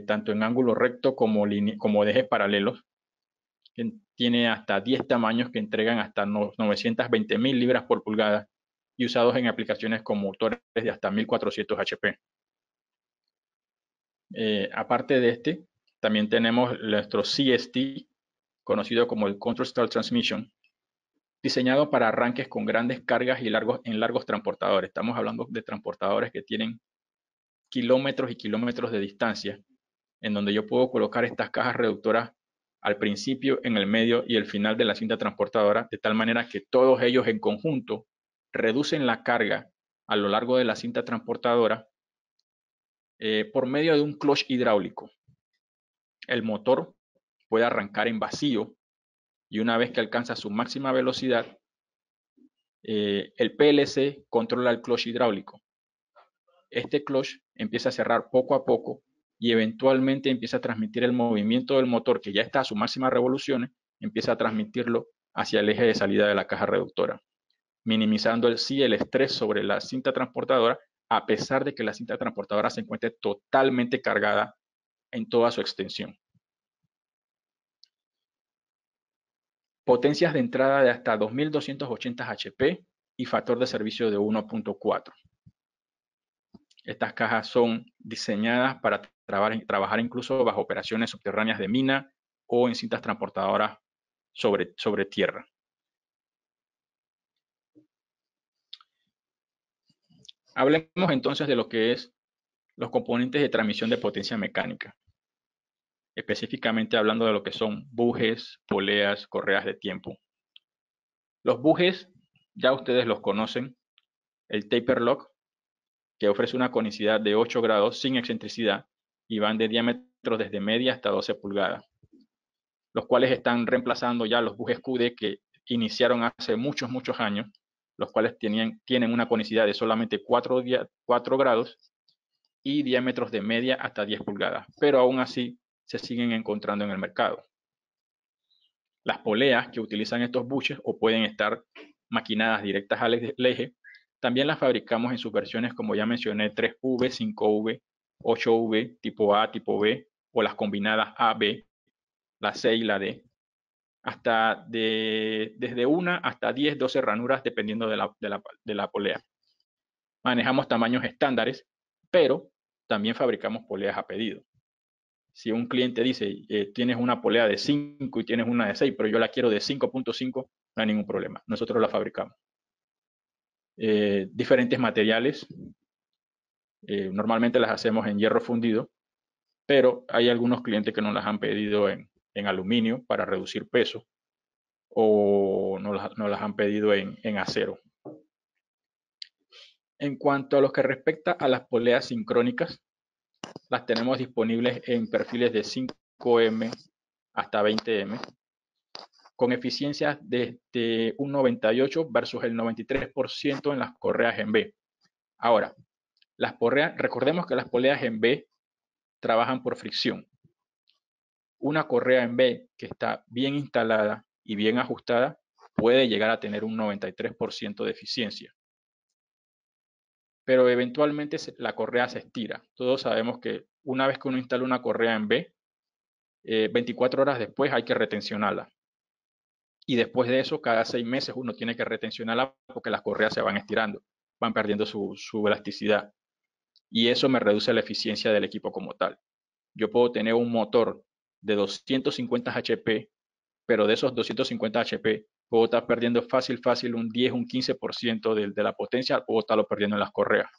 tanto en ángulo recto como de ejes paralelos, que tiene hasta 10 tamaños que entregan hasta 920.000 libras por pulgada y usados en aplicaciones con motores de hasta 1400 HP. Aparte de este, también tenemos nuestro CST, conocido como el Control Start Transmission, diseñado para arranques con grandes cargas y en largos transportadores. Estamos hablando de transportadores que tienen kilómetros y kilómetros de distancia, en donde yo puedo colocar estas cajas reductoras al principio, en el medio y el final de la cinta transportadora, de tal manera que todos ellos en conjunto reducen la carga a lo largo de la cinta transportadora por medio de un clutch hidráulico. El motor puede arrancar en vacío y una vez que alcanza su máxima velocidad, el PLC controla el clutch hidráulico. Este clutch empieza a cerrar poco a poco y eventualmente empieza a transmitir el movimiento del motor que ya está a su máxima revoluciones, empieza a transmitirlo hacia el eje de salida de la caja reductora, minimizando el estrés sobre la cinta transportadora, a pesar de que la cinta transportadora se encuentre totalmente cargada en toda su extensión. Potencias de entrada de hasta 2280 HP y factor de servicio de 1.4. Estas cajas son diseñadas para trabajar incluso bajo operaciones subterráneas de mina o en cintas transportadoras sobre tierra. Hablemos entonces de lo que es los componentes de transmisión de potencia mecánica, específicamente hablando de lo que son bujes, poleas, correas de tiempo. Los bujes ya ustedes los conocen, el taper lock, que ofrece una conicidad de 8 grados sin excentricidad y van de diámetro desde media hasta 12 pulgadas, los cuales están reemplazando ya los bujes QD que iniciaron hace muchos años, los cuales tienen una conicidad de solamente 4 grados y diámetros de media hasta 10 pulgadas, pero aún así se siguen encontrando en el mercado. Las poleas que utilizan estos buches o pueden estar maquinadas directas al eje, también las fabricamos en sus versiones, como ya mencioné, 3V, 5V, 8V, tipo A, tipo B, o las combinadas A-B, la C y la D, desde 1 hasta 10, 12 ranuras, dependiendo de la polea. Manejamos tamaños estándares, pero también fabricamos poleas a pedido. Si un cliente dice, tienes una polea de 5 y tienes una de 6, pero yo la quiero de 5.5, no hay ningún problema. Nosotros la fabricamos. Diferentes materiales. Normalmente las hacemos en hierro fundido, pero hay algunos clientes que nos las han pedido en aluminio para reducir peso o nos las han pedido en acero. En cuanto a lo que respecta a las poleas sincrónicas, las tenemos disponibles en perfiles de 5M hasta 20M, con eficiencias desde un 98 versus el 93% en las correas en B. Ahora, recordemos que las poleas en B trabajan por fricción. Una correa en B que está bien instalada y bien ajustada puede llegar a tener un 93% de eficiencia. Pero eventualmente la correa se estira. Todos sabemos que una vez que uno instala una correa en B, 24 horas después hay que retencionarla. Y después de eso, cada 6 meses uno tiene que retencionarla porque las correas se van estirando, van perdiendo su elasticidad. Y eso me reduce la eficiencia del equipo como tal. Yo puedo tener un motor de 250 HP, pero de esos 250 HP puedo estar perdiendo fácil un 10, un 15% de la potencia, puedo estarlo perdiendo en las correas.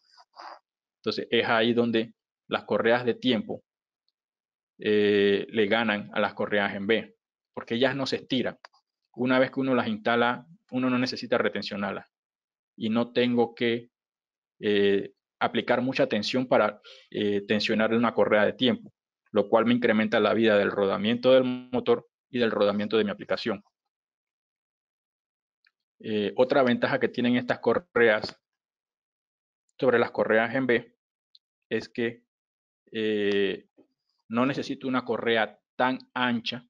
Entonces es ahí donde las correas de tiempo le ganan a las correas en B, porque ellas no se estiran. Una vez que uno las instala, uno no necesita retencionarlas y no tengo que aplicar mucha tensión para tensionar una correa de tiempo, lo cual me incrementa la vida del rodamiento del motor y del rodamiento de mi aplicación. Otra ventaja que tienen estas correas sobre las correas en B es que no necesito una correa tan ancha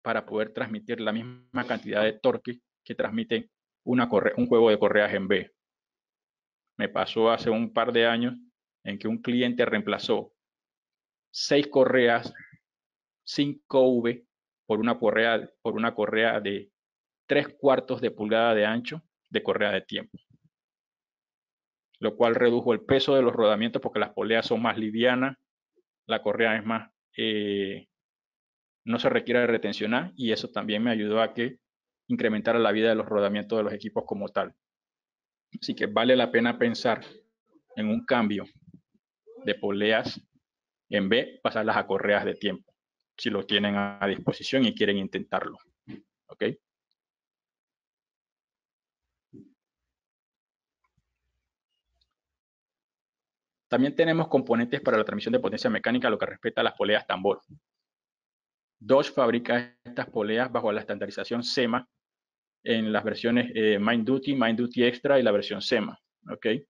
para poder transmitir la misma cantidad de torque que transmite un juego de correas en B. Me pasó hace un par de años en que un cliente reemplazó 6 correas 5V por una correa de 3/4 de pulgada de ancho de correa de tiempo, lo cual redujo el peso de los rodamientos porque las poleas son más livianas, la correa es más, no se requiere retencionar, y eso también me ayudó a que incrementara la vida de los rodamientos de los equipos como tal. Así que vale la pena pensar en un cambio de poleas en B, pasarlas a correas de tiempo. si lo tienen a disposición y quieren intentarlo. ¿Ok? También tenemos componentes para la transmisión de potencia mecánica, lo que respecta a las poleas tambor. Dodge fabrica estas poleas bajo la estandarización SEMA en las versiones Main Duty Extra y la versión SEMA. ¿Okay?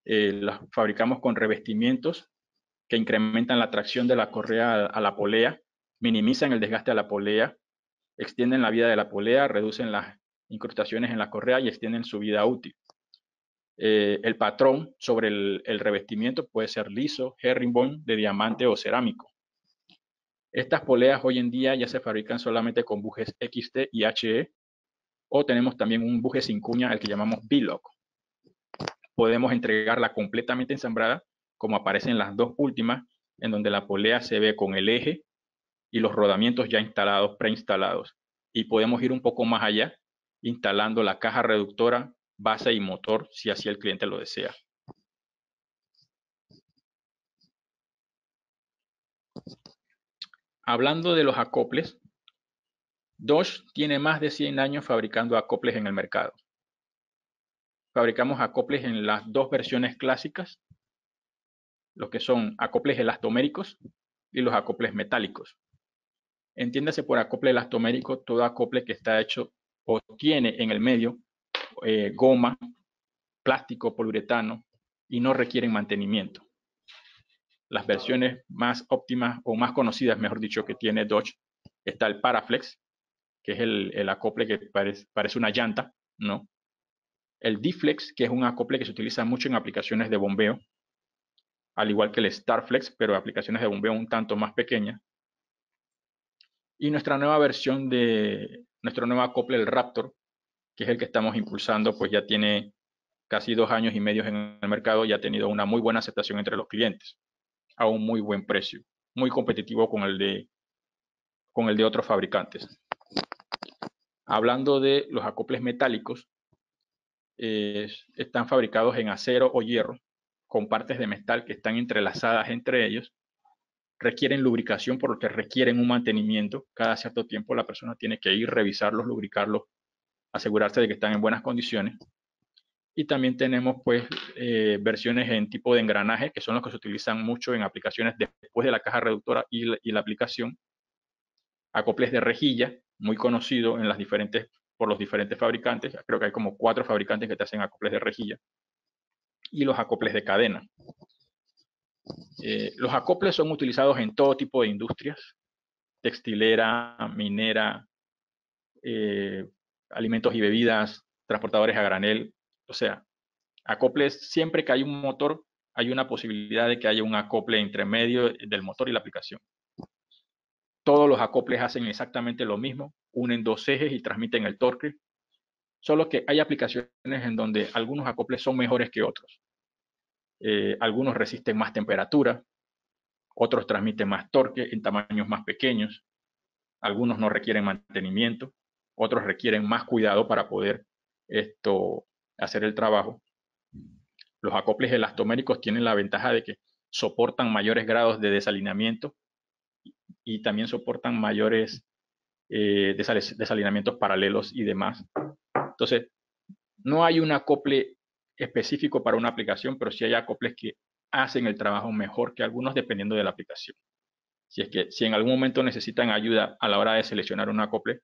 Las fabricamos con revestimientos que incrementan la tracción de la correa a la polea, minimizan el desgaste a la polea, extienden la vida de la polea, reducen las incrustaciones en la correa y extienden su vida útil. El patrón sobre el revestimiento puede ser liso, herringbone, de diamante o cerámico. Estas poleas hoy en día ya se fabrican solamente con bujes XT y HE, o tenemos también un buje sin cuña, el que llamamos V-Lock. Podemos entregarla completamente ensamblada, como aparece en las dos últimas, en donde la polea se ve con el eje y los rodamientos ya instalados, preinstalados. Y podemos ir un poco más allá, instalando la caja reductora, base y motor, si así el cliente lo desea. Hablando de los acoples, Dodge tiene más de 100 años fabricando acoples en el mercado. Fabricamos acoples en las dos versiones clásicas, los que son acoples elastoméricos y los acoples metálicos. Entiéndase por acople elastomérico todo acople que está hecho o tiene en el medio goma, plástico, poliuretano y no requieren mantenimiento. Las versiones más óptimas o más conocidas, mejor dicho, que tiene Dodge, está el Paraflex, que es el acople que parece una llanta, ¿no? El D-Flex, que es un acople que se utiliza mucho en aplicaciones de bombeo, al igual que el Starflex, pero aplicaciones de bombeo un tanto más pequeñas. Y nuestra nueva versión de nuestro nuevo acople, el Raptor, que es el que estamos impulsando, pues ya tiene casi 2 años y medio en el mercado y ha tenido una muy buena aceptación entre los clientes, a un muy buen precio, muy competitivo con el de otros fabricantes. Hablando de los acoples metálicos, están fabricados en acero o hierro, con partes de metal que están entrelazadas entre ellos, requieren lubricación por lo que requieren un mantenimiento. Cada cierto tiempo la persona tiene que ir, revisarlos, lubricarlos, asegurarse de que están en buenas condiciones. Y también tenemos pues versiones en tipo de engranaje, que son los que se utilizan mucho en aplicaciones después de la caja reductora y la aplicación. Acoples de rejilla, muy conocido en por los diferentes fabricantes. Creo que hay como 4 fabricantes que te hacen acoples de rejilla. Y los acoples de cadena. Los acoples son utilizados en todo tipo de industrias, textilera, minera, alimentos y bebidas, transportadores a granel. O sea, acoples, siempre que hay un motor, hay una posibilidad de que haya un acople entre medio del motor y la aplicación. Todos los acoples hacen exactamente lo mismo, unen 2 ejes y transmiten el torque, solo que hay aplicaciones en donde algunos acoples son mejores que otros. Algunos resisten más temperatura, otros transmiten más torque en tamaños más pequeños, algunos no requieren mantenimiento, otros requieren más cuidado para poder hacer el trabajo. Los acoples elastoméricos tienen la ventaja de que soportan mayores grados de desalineamiento y también soportan mayores desalineamientos paralelos y demás. Entonces, no hay un acople específico para una aplicación, pero sí hay acoples que hacen el trabajo mejor que algunos dependiendo de la aplicación. Si en algún momento necesitan ayuda a la hora de seleccionar un acople,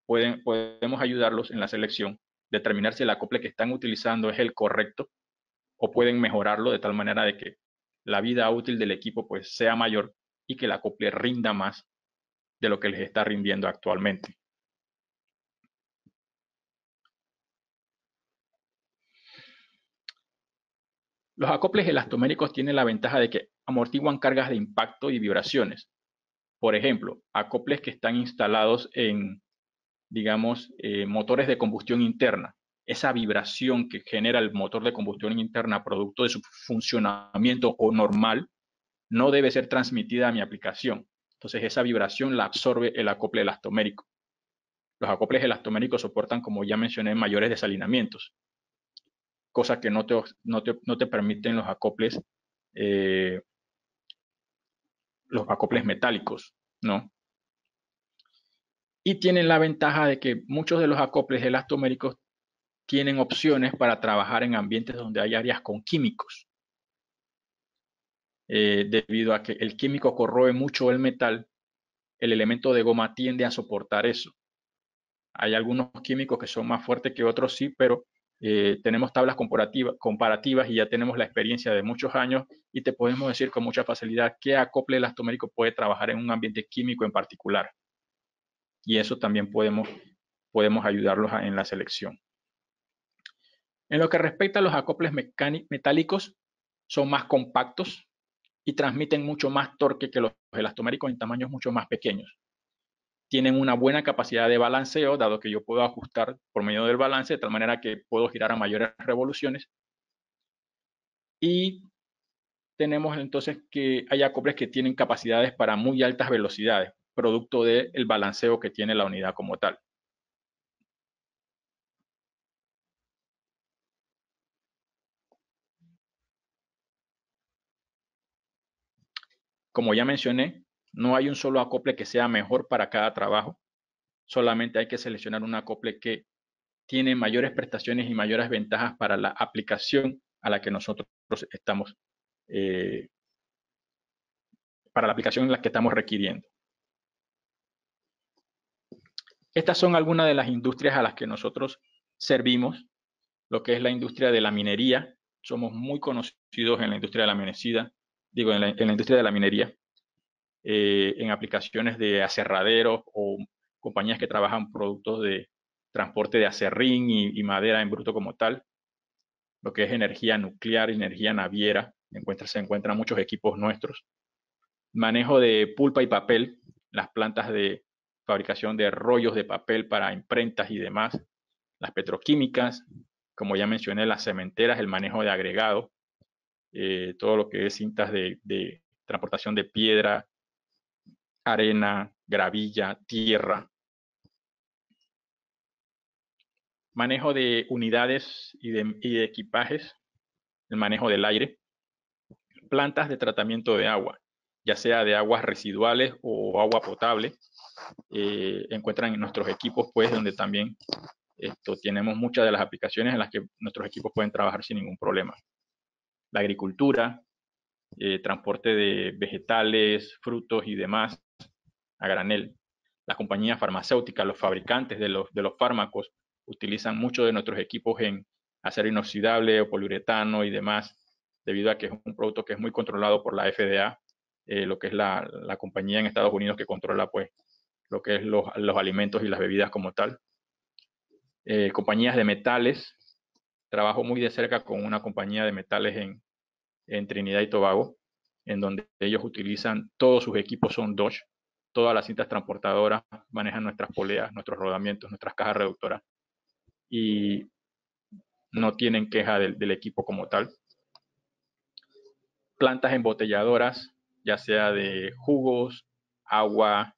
podemos ayudarlos en la selección, determinar si el acople que están utilizando es el correcto o pueden mejorarlo de tal manera de que la vida útil del equipo pues sea mayor y que el acople rinda más de lo que les está rindiendo actualmente. Los acoples elastoméricos tienen la ventaja de que amortiguan cargas de impacto y vibraciones. Por ejemplo, acoples que están instalados en, digamos, motores de combustión interna. Esa vibración que genera el motor de combustión interna producto de su funcionamiento o normal no debe ser transmitida a mi aplicación. Entonces esa vibración la absorbe el acople elastomérico. Los acoples elastoméricos soportan, como ya mencioné, mayores desalineamientos, cosa que no te permiten los acoples metálicos. No. Y tienen la ventaja de que muchos de los acoples elastoméricos tienen opciones para trabajar en ambientes donde hay áreas con químicos. Debido a que el químico corroe mucho el metal, el elemento de goma tiende a soportar eso. Hay algunos químicos que son más fuertes que otros, sí, pero tenemos tablas comparativas y ya tenemos la experiencia de muchos años y te podemos decir con mucha facilidad qué acople elastomérico puede trabajar en un ambiente químico en particular. Y eso también podemos ayudarlos en la selección. En lo que respecta a los acoples metálicos, son más compactos y transmiten mucho más torque que los elastoméricos en tamaños mucho más pequeños. Tienen una buena capacidad de balanceo, dado que yo puedo ajustar por medio del balance, de tal manera que puedo girar a mayores revoluciones. Y tenemos entonces que hay acoples que tienen capacidades para muy altas velocidades, producto del balanceo que tiene la unidad como tal. Como ya mencioné, no hay un solo acople que sea mejor para cada trabajo. Solamente hay que seleccionar un acople que tiene mayores prestaciones y mayores ventajas para la aplicación a la que nosotros estamos, para la aplicación en la que estamos requiriendo. Estas son algunas de las industrias a las que nosotros servimos, lo que es la industria de la minería. Somos muy conocidos en la industria de la minería, en la industria de la minería, en aplicaciones de aserraderos o compañías que trabajan productos de transporte de aserrín y madera en bruto como tal, lo que es energía nuclear, energía naviera, se encuentran muchos equipos nuestros. Manejo de pulpa y papel, las plantas de fabricación de rollos de papel para imprentas y demás, las petroquímicas, como ya mencioné, las cementeras, el manejo de agregados, todo lo que es cintas de transportación de piedra, arena, gravilla, tierra. Manejo de unidades y de equipajes, el manejo del aire. Plantas de tratamiento de agua, ya sea de aguas residuales o agua potable. Encuentran en nuestros equipos, pues, donde también tenemos muchas de las aplicaciones en las que nuestros equipos pueden trabajar sin ningún problema. La agricultura, transporte de vegetales, frutos y demás a granel. Las compañías farmacéuticas, los fabricantes de los fármacos, utilizan muchos de nuestros equipos en acero inoxidable o poliuretano y demás, debido a que es un producto que es muy controlado por la FDA, lo que es la compañía en Estados Unidos que controla, pues, lo que es los alimentos y las bebidas como tal. Compañías de metales. Trabajo muy de cerca con una compañía de metales en Trinidad y Tobago, en donde ellos utilizan, todos sus equipos son Dodge, todas las cintas transportadoras manejan nuestras poleas, nuestros rodamientos, nuestras cajas reductoras, y no tienen queja del equipo como tal. Plantas embotelladoras, ya sea de jugos, agua,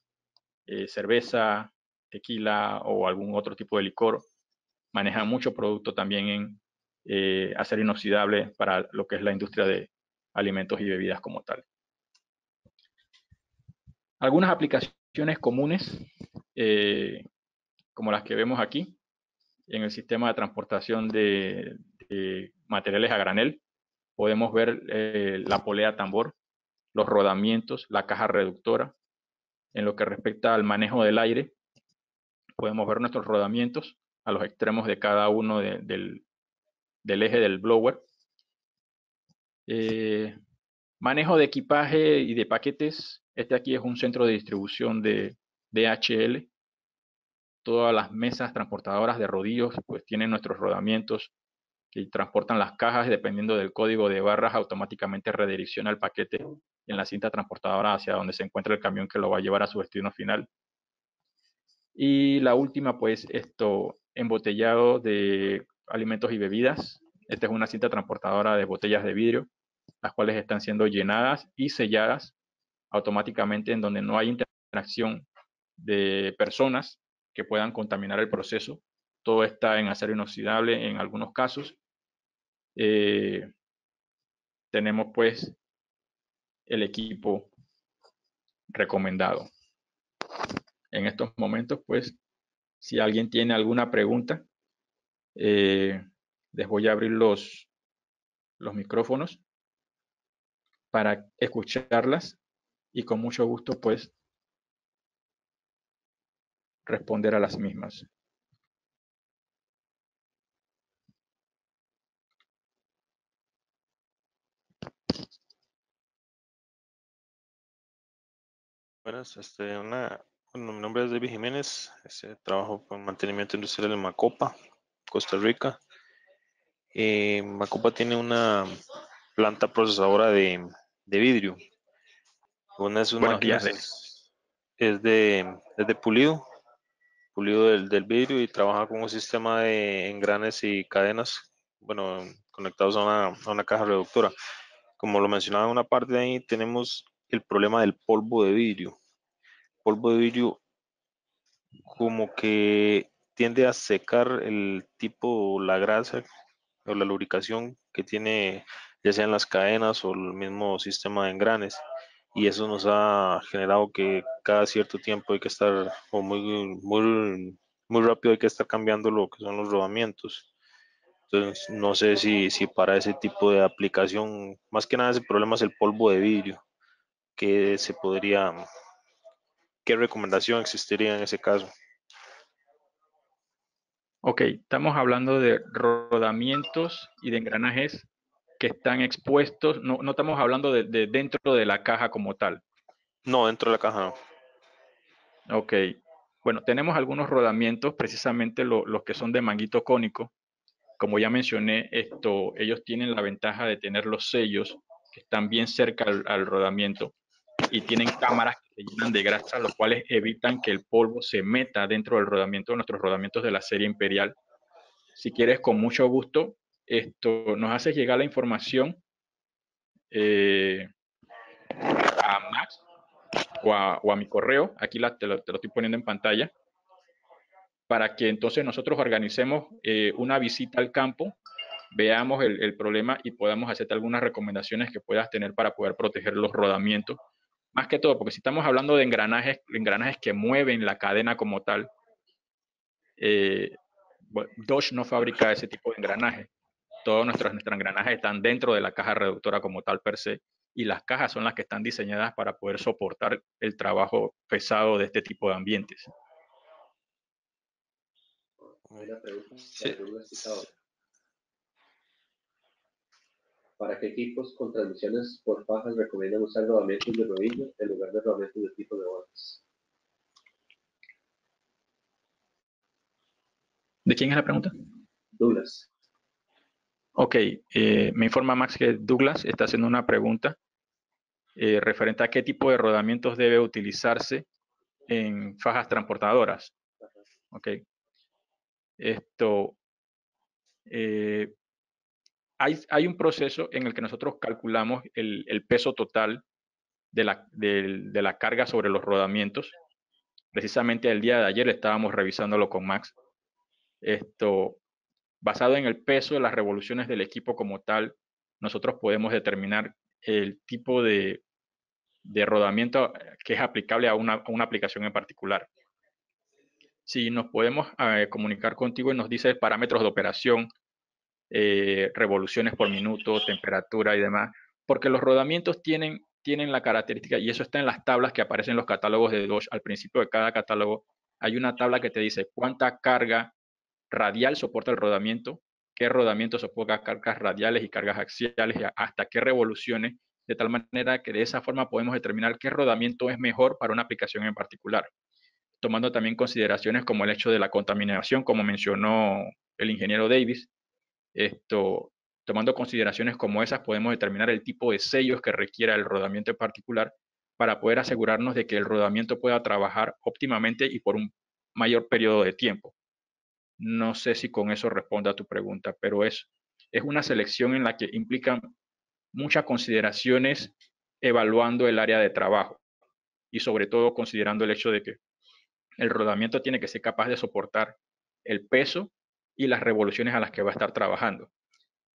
cerveza, tequila o algún otro tipo de licor, manejan mucho producto también en acero inoxidable para lo que es la industria de alimentos y bebidas como tal. Algunas aplicaciones comunes, como las que vemos aquí, en el sistema de transportación de materiales a granel, podemos ver la polea tambor, los rodamientos, la caja reductora. En lo que respecta al manejo del aire, podemos ver nuestros rodamientos a los extremos de cada uno del eje del blower. Manejo de equipaje y de paquetes. Este aquí es un centro de distribución de DHL. Todas las mesas transportadoras de rodillos pues tienen nuestros rodamientos que transportan las cajas. Dependiendo del código de barras, automáticamente redirecciona el paquete en la cinta transportadora hacia donde se encuentra el camión que lo va a llevar a su destino final. Y la última, pues, embotellado de alimentos y bebidas. Esta es una cinta transportadora de botellas de vidrio, las cuales están siendo llenadas y selladas automáticamente, en donde no hay interacción de personas que puedan contaminar el proceso. Todo está en acero inoxidable en algunos casos. Tenemos, pues, el equipo recomendado. en estos momentos, pues, si alguien tiene alguna pregunta, les voy a abrir los micrófonos para escucharlas y con mucho gusto, pues, responder a las mismas. Buenas, bueno, mi nombre es David Jiménez, trabajo con mantenimiento industrial en Macopa, Costa Rica. Macopa tiene una planta procesadora de vidrio. Una de sus Buenos días, máquinas Denis. es de pulido del vidrio, y trabaja con un sistema de engranes y cadenas, bueno, conectados a una caja reductora. Como lo mencionaba en una parte de ahí, tenemos el problema del polvo de vidrio. Polvo de vidrio como que tiende a secar el tipo, la grasa o la lubricación que tiene, ya sean las cadenas o el mismo sistema de engranes. Y eso nos ha generado que cada cierto tiempo hay que estar, o muy rápido hay que estar cambiando lo que son los rodamientos. Entonces, no sé si para ese tipo de aplicación, más que nada ese problema es el polvo de vidrio, que se podría, ¿qué recomendación existiría en ese caso? Ok, estamos hablando de rodamientos y de engranajes que están expuestos, no estamos hablando de dentro de la caja como tal. No, dentro de la caja no. Ok, bueno, tenemos algunos rodamientos, precisamente los que son de manguito cónico. Como ya mencioné, ellos tienen la ventaja de tener los sellos que están bien cerca al rodamiento y tienen cámaras que se llenan de grasa, los cuales evitan que el polvo se meta dentro del rodamiento, de nuestros rodamientos de la serie Imperial. Si quieres, con mucho gusto, nos haces llegar la información eh, a Max o a mi correo. Aquí te lo estoy poniendo en pantalla, para que entonces nosotros organicemos una visita al campo, veamos el problema y podamos hacerte algunas recomendaciones que puedas tener para poder proteger los rodamientos. Más que todo, porque si estamos hablando de engranajes que mueven la cadena como tal, bueno, Dodge no fabrica ese tipo de engranajes. Todos nuestros engranajes están dentro de la caja reductora como tal per se, y las cajas son las que están diseñadas para poder soportar el trabajo pesado de este tipo de ambientes. Una pregunta Sí, para Douglas Pizarro. ¿Para qué equipos con transmisiones por fajas recomiendan usar rodamientos de rodillo en lugar de rodamientos de tipo de bolas? ¿De quién es la pregunta? Douglas. Ok, me informa Max que Douglas está haciendo una pregunta referente a qué tipo de rodamientos debe utilizarse en fajas transportadoras. Ok, esto, eh, hay un proceso en el que nosotros calculamos el peso total de la carga sobre los rodamientos. Precisamente el día de ayer estábamos revisándolo con Max. Basado en el peso de las revoluciones del equipo como tal, nosotros podemos determinar el tipo de rodamiento que es aplicable a una aplicación en particular. Si nos podemos comunicar contigo y nos dices parámetros de operación, revoluciones por minuto, temperatura y demás, porque los rodamientos tienen la característica, y eso está en las tablas que aparecen en los catálogos de Dodge. Al principio de cada catálogo hay una tabla que te dice cuánta carga radial soporta el rodamiento, qué rodamiento soporta cargas radiales y cargas axiales, y hasta qué revoluciones, de tal manera que de esa forma podemos determinar qué rodamiento es mejor para una aplicación en particular, tomando también consideraciones como el hecho de la contaminación, como mencionó el ingeniero Davis. Esto, Tomando consideraciones como esas, podemos determinar el tipo de sellos que requiera el rodamiento en particular para poder asegurarnos de que el rodamiento pueda trabajar óptimamente y por un mayor periodo de tiempo. No sé si con eso responde a tu pregunta, pero es una selección en la que implican muchas consideraciones evaluando el área de trabajo y sobre todo considerando el hecho de que el rodamiento tiene que ser capaz de soportar el peso y las revoluciones a las que va a estar trabajando.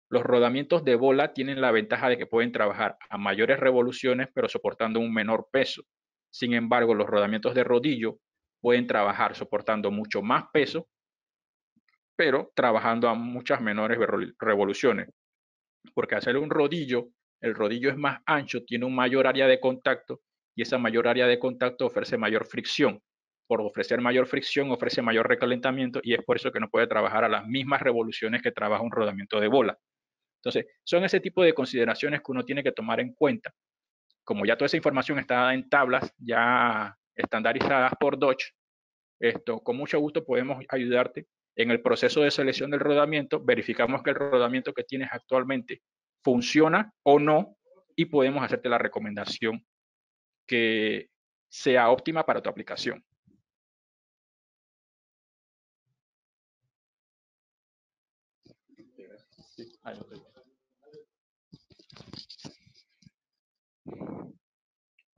Los rodamientos de bola tienen la ventaja de que pueden trabajar a mayores revoluciones, pero soportando un menor peso. Sin embargo, los rodamientos de rodillo pueden trabajar soportando mucho más peso, pero trabajando a muchas menores revoluciones. Porque hacer un rodillo, el rodillo es más ancho, tiene un mayor área de contacto y esa mayor área de contacto ofrece mayor fricción. Por ofrecer mayor fricción, ofrece mayor recalentamiento y es por eso que no puede trabajar a las mismas revoluciones que trabaja un rodamiento de bola. Entonces, son ese tipo de consideraciones que uno tiene que tomar en cuenta. Como ya toda esa información está en tablas ya estandarizadas por Dodge, con mucho gusto podemos ayudarte en el proceso de selección del rodamiento. Verificamos que el rodamiento que tienes actualmente funciona o no y podemos hacerte la recomendación que sea óptima para tu aplicación.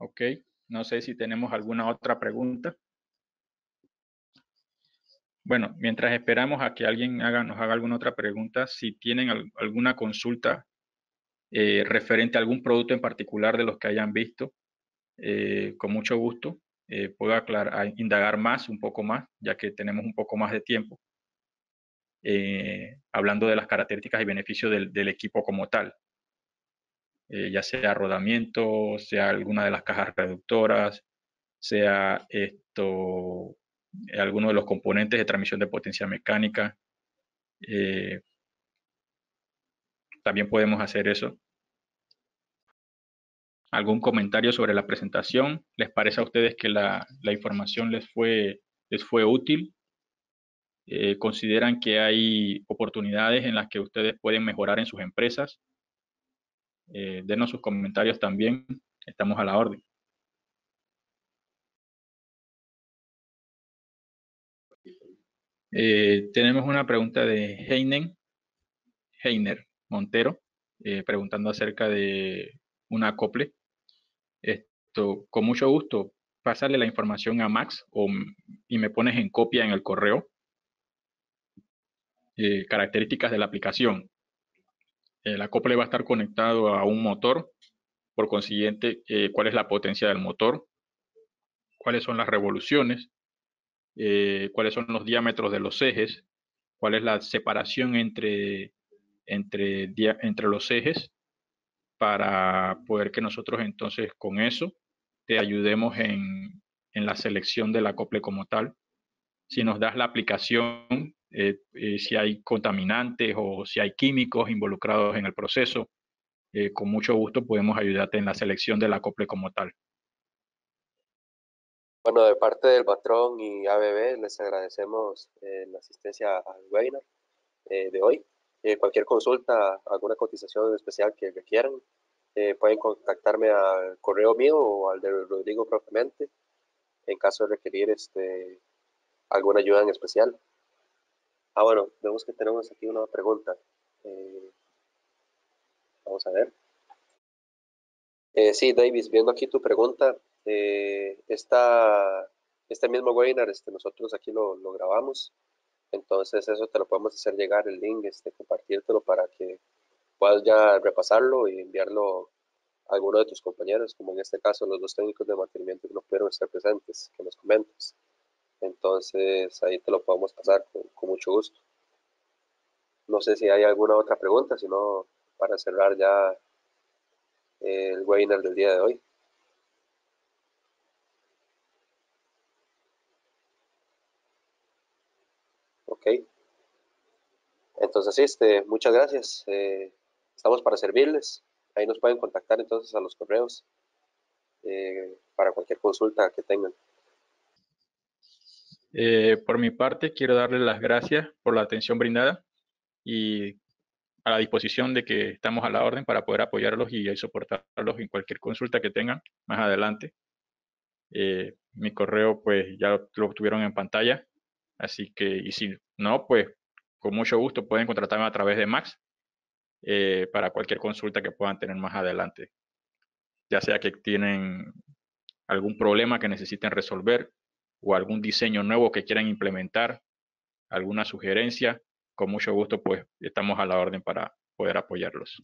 Ok, no sé si tenemos alguna otra pregunta. Bueno, mientras esperamos a que alguien nos haga alguna otra pregunta, si tienen alguna consulta referente a algún producto en particular de los que hayan visto, con mucho gusto puedo indagar un poco más, ya que tenemos un poco más de tiempo, hablando de las características y beneficios del equipo como tal, ya sea rodamiento, sea alguna de las cajas reductoras, sea alguno de los componentes de transmisión de potencia mecánica. También podemos hacer eso. ¿Algún comentario sobre la presentación? ¿Les parece a ustedes que la información les fue útil? ¿Consideran que hay oportunidades en las que ustedes pueden mejorar en sus empresas? Denos sus comentarios también. Estamos a la orden. Tenemos una pregunta de Heiner Montero, preguntando acerca de un acople. Con mucho gusto, pásale la información a Max y me pones en copia en el correo. Características de la aplicación. El acople va a estar conectado a un motor, por consiguiente, cuál es la potencia del motor, cuáles son las revoluciones, cuáles son los diámetros de los ejes, cuál es la separación entre los ejes, para poder que nosotros entonces con eso te ayudemos en la selección del acople como tal. Si nos das la aplicación, si hay contaminantes o si hay químicos involucrados en el proceso, con mucho gusto podemos ayudarte en la selección del acople como tal. Bueno, de parte del patrón y ABB les agradecemos la asistencia al webinar de hoy. Cualquier consulta, alguna cotización especial que requieran, pueden contactarme al correo mío o al de Rodrigo propiamente en caso de requerir alguna ayuda en especial. Bueno, vemos que tenemos aquí una pregunta. Vamos a ver. Sí, Davis, viendo aquí tu pregunta, este mismo webinar nosotros aquí lo grabamos, entonces eso te lo podemos hacer llegar el link, compartírtelo para que puedas ya repasarlo y enviarlo a alguno de tus compañeros, como en este caso los dos técnicos de mantenimiento que no pudieron estar presentes, que nos comentes. Entonces ahí te lo podemos pasar con mucho gusto. No sé si hay alguna otra pregunta, sino para cerrar ya el webinar del día de hoy. Ok. Entonces, sí, muchas gracias. Estamos para servirles. Ahí nos pueden contactar entonces a los correos para cualquier consulta que tengan. Por mi parte, quiero darles las gracias por la atención brindada y a la disposición de que estamos a la orden para poder apoyarlos y soportarlos en cualquier consulta que tengan más adelante. Mi correo pues ya lo tuvieron en pantalla, así que, y si no, pues con mucho gusto pueden contratarme a través de Max para cualquier consulta que puedan tener más adelante, ya sea que tienen algún problema que necesiten resolver o algún diseño nuevo que quieran implementar, alguna sugerencia, con mucho gusto pues estamos a la orden para poder apoyarlos.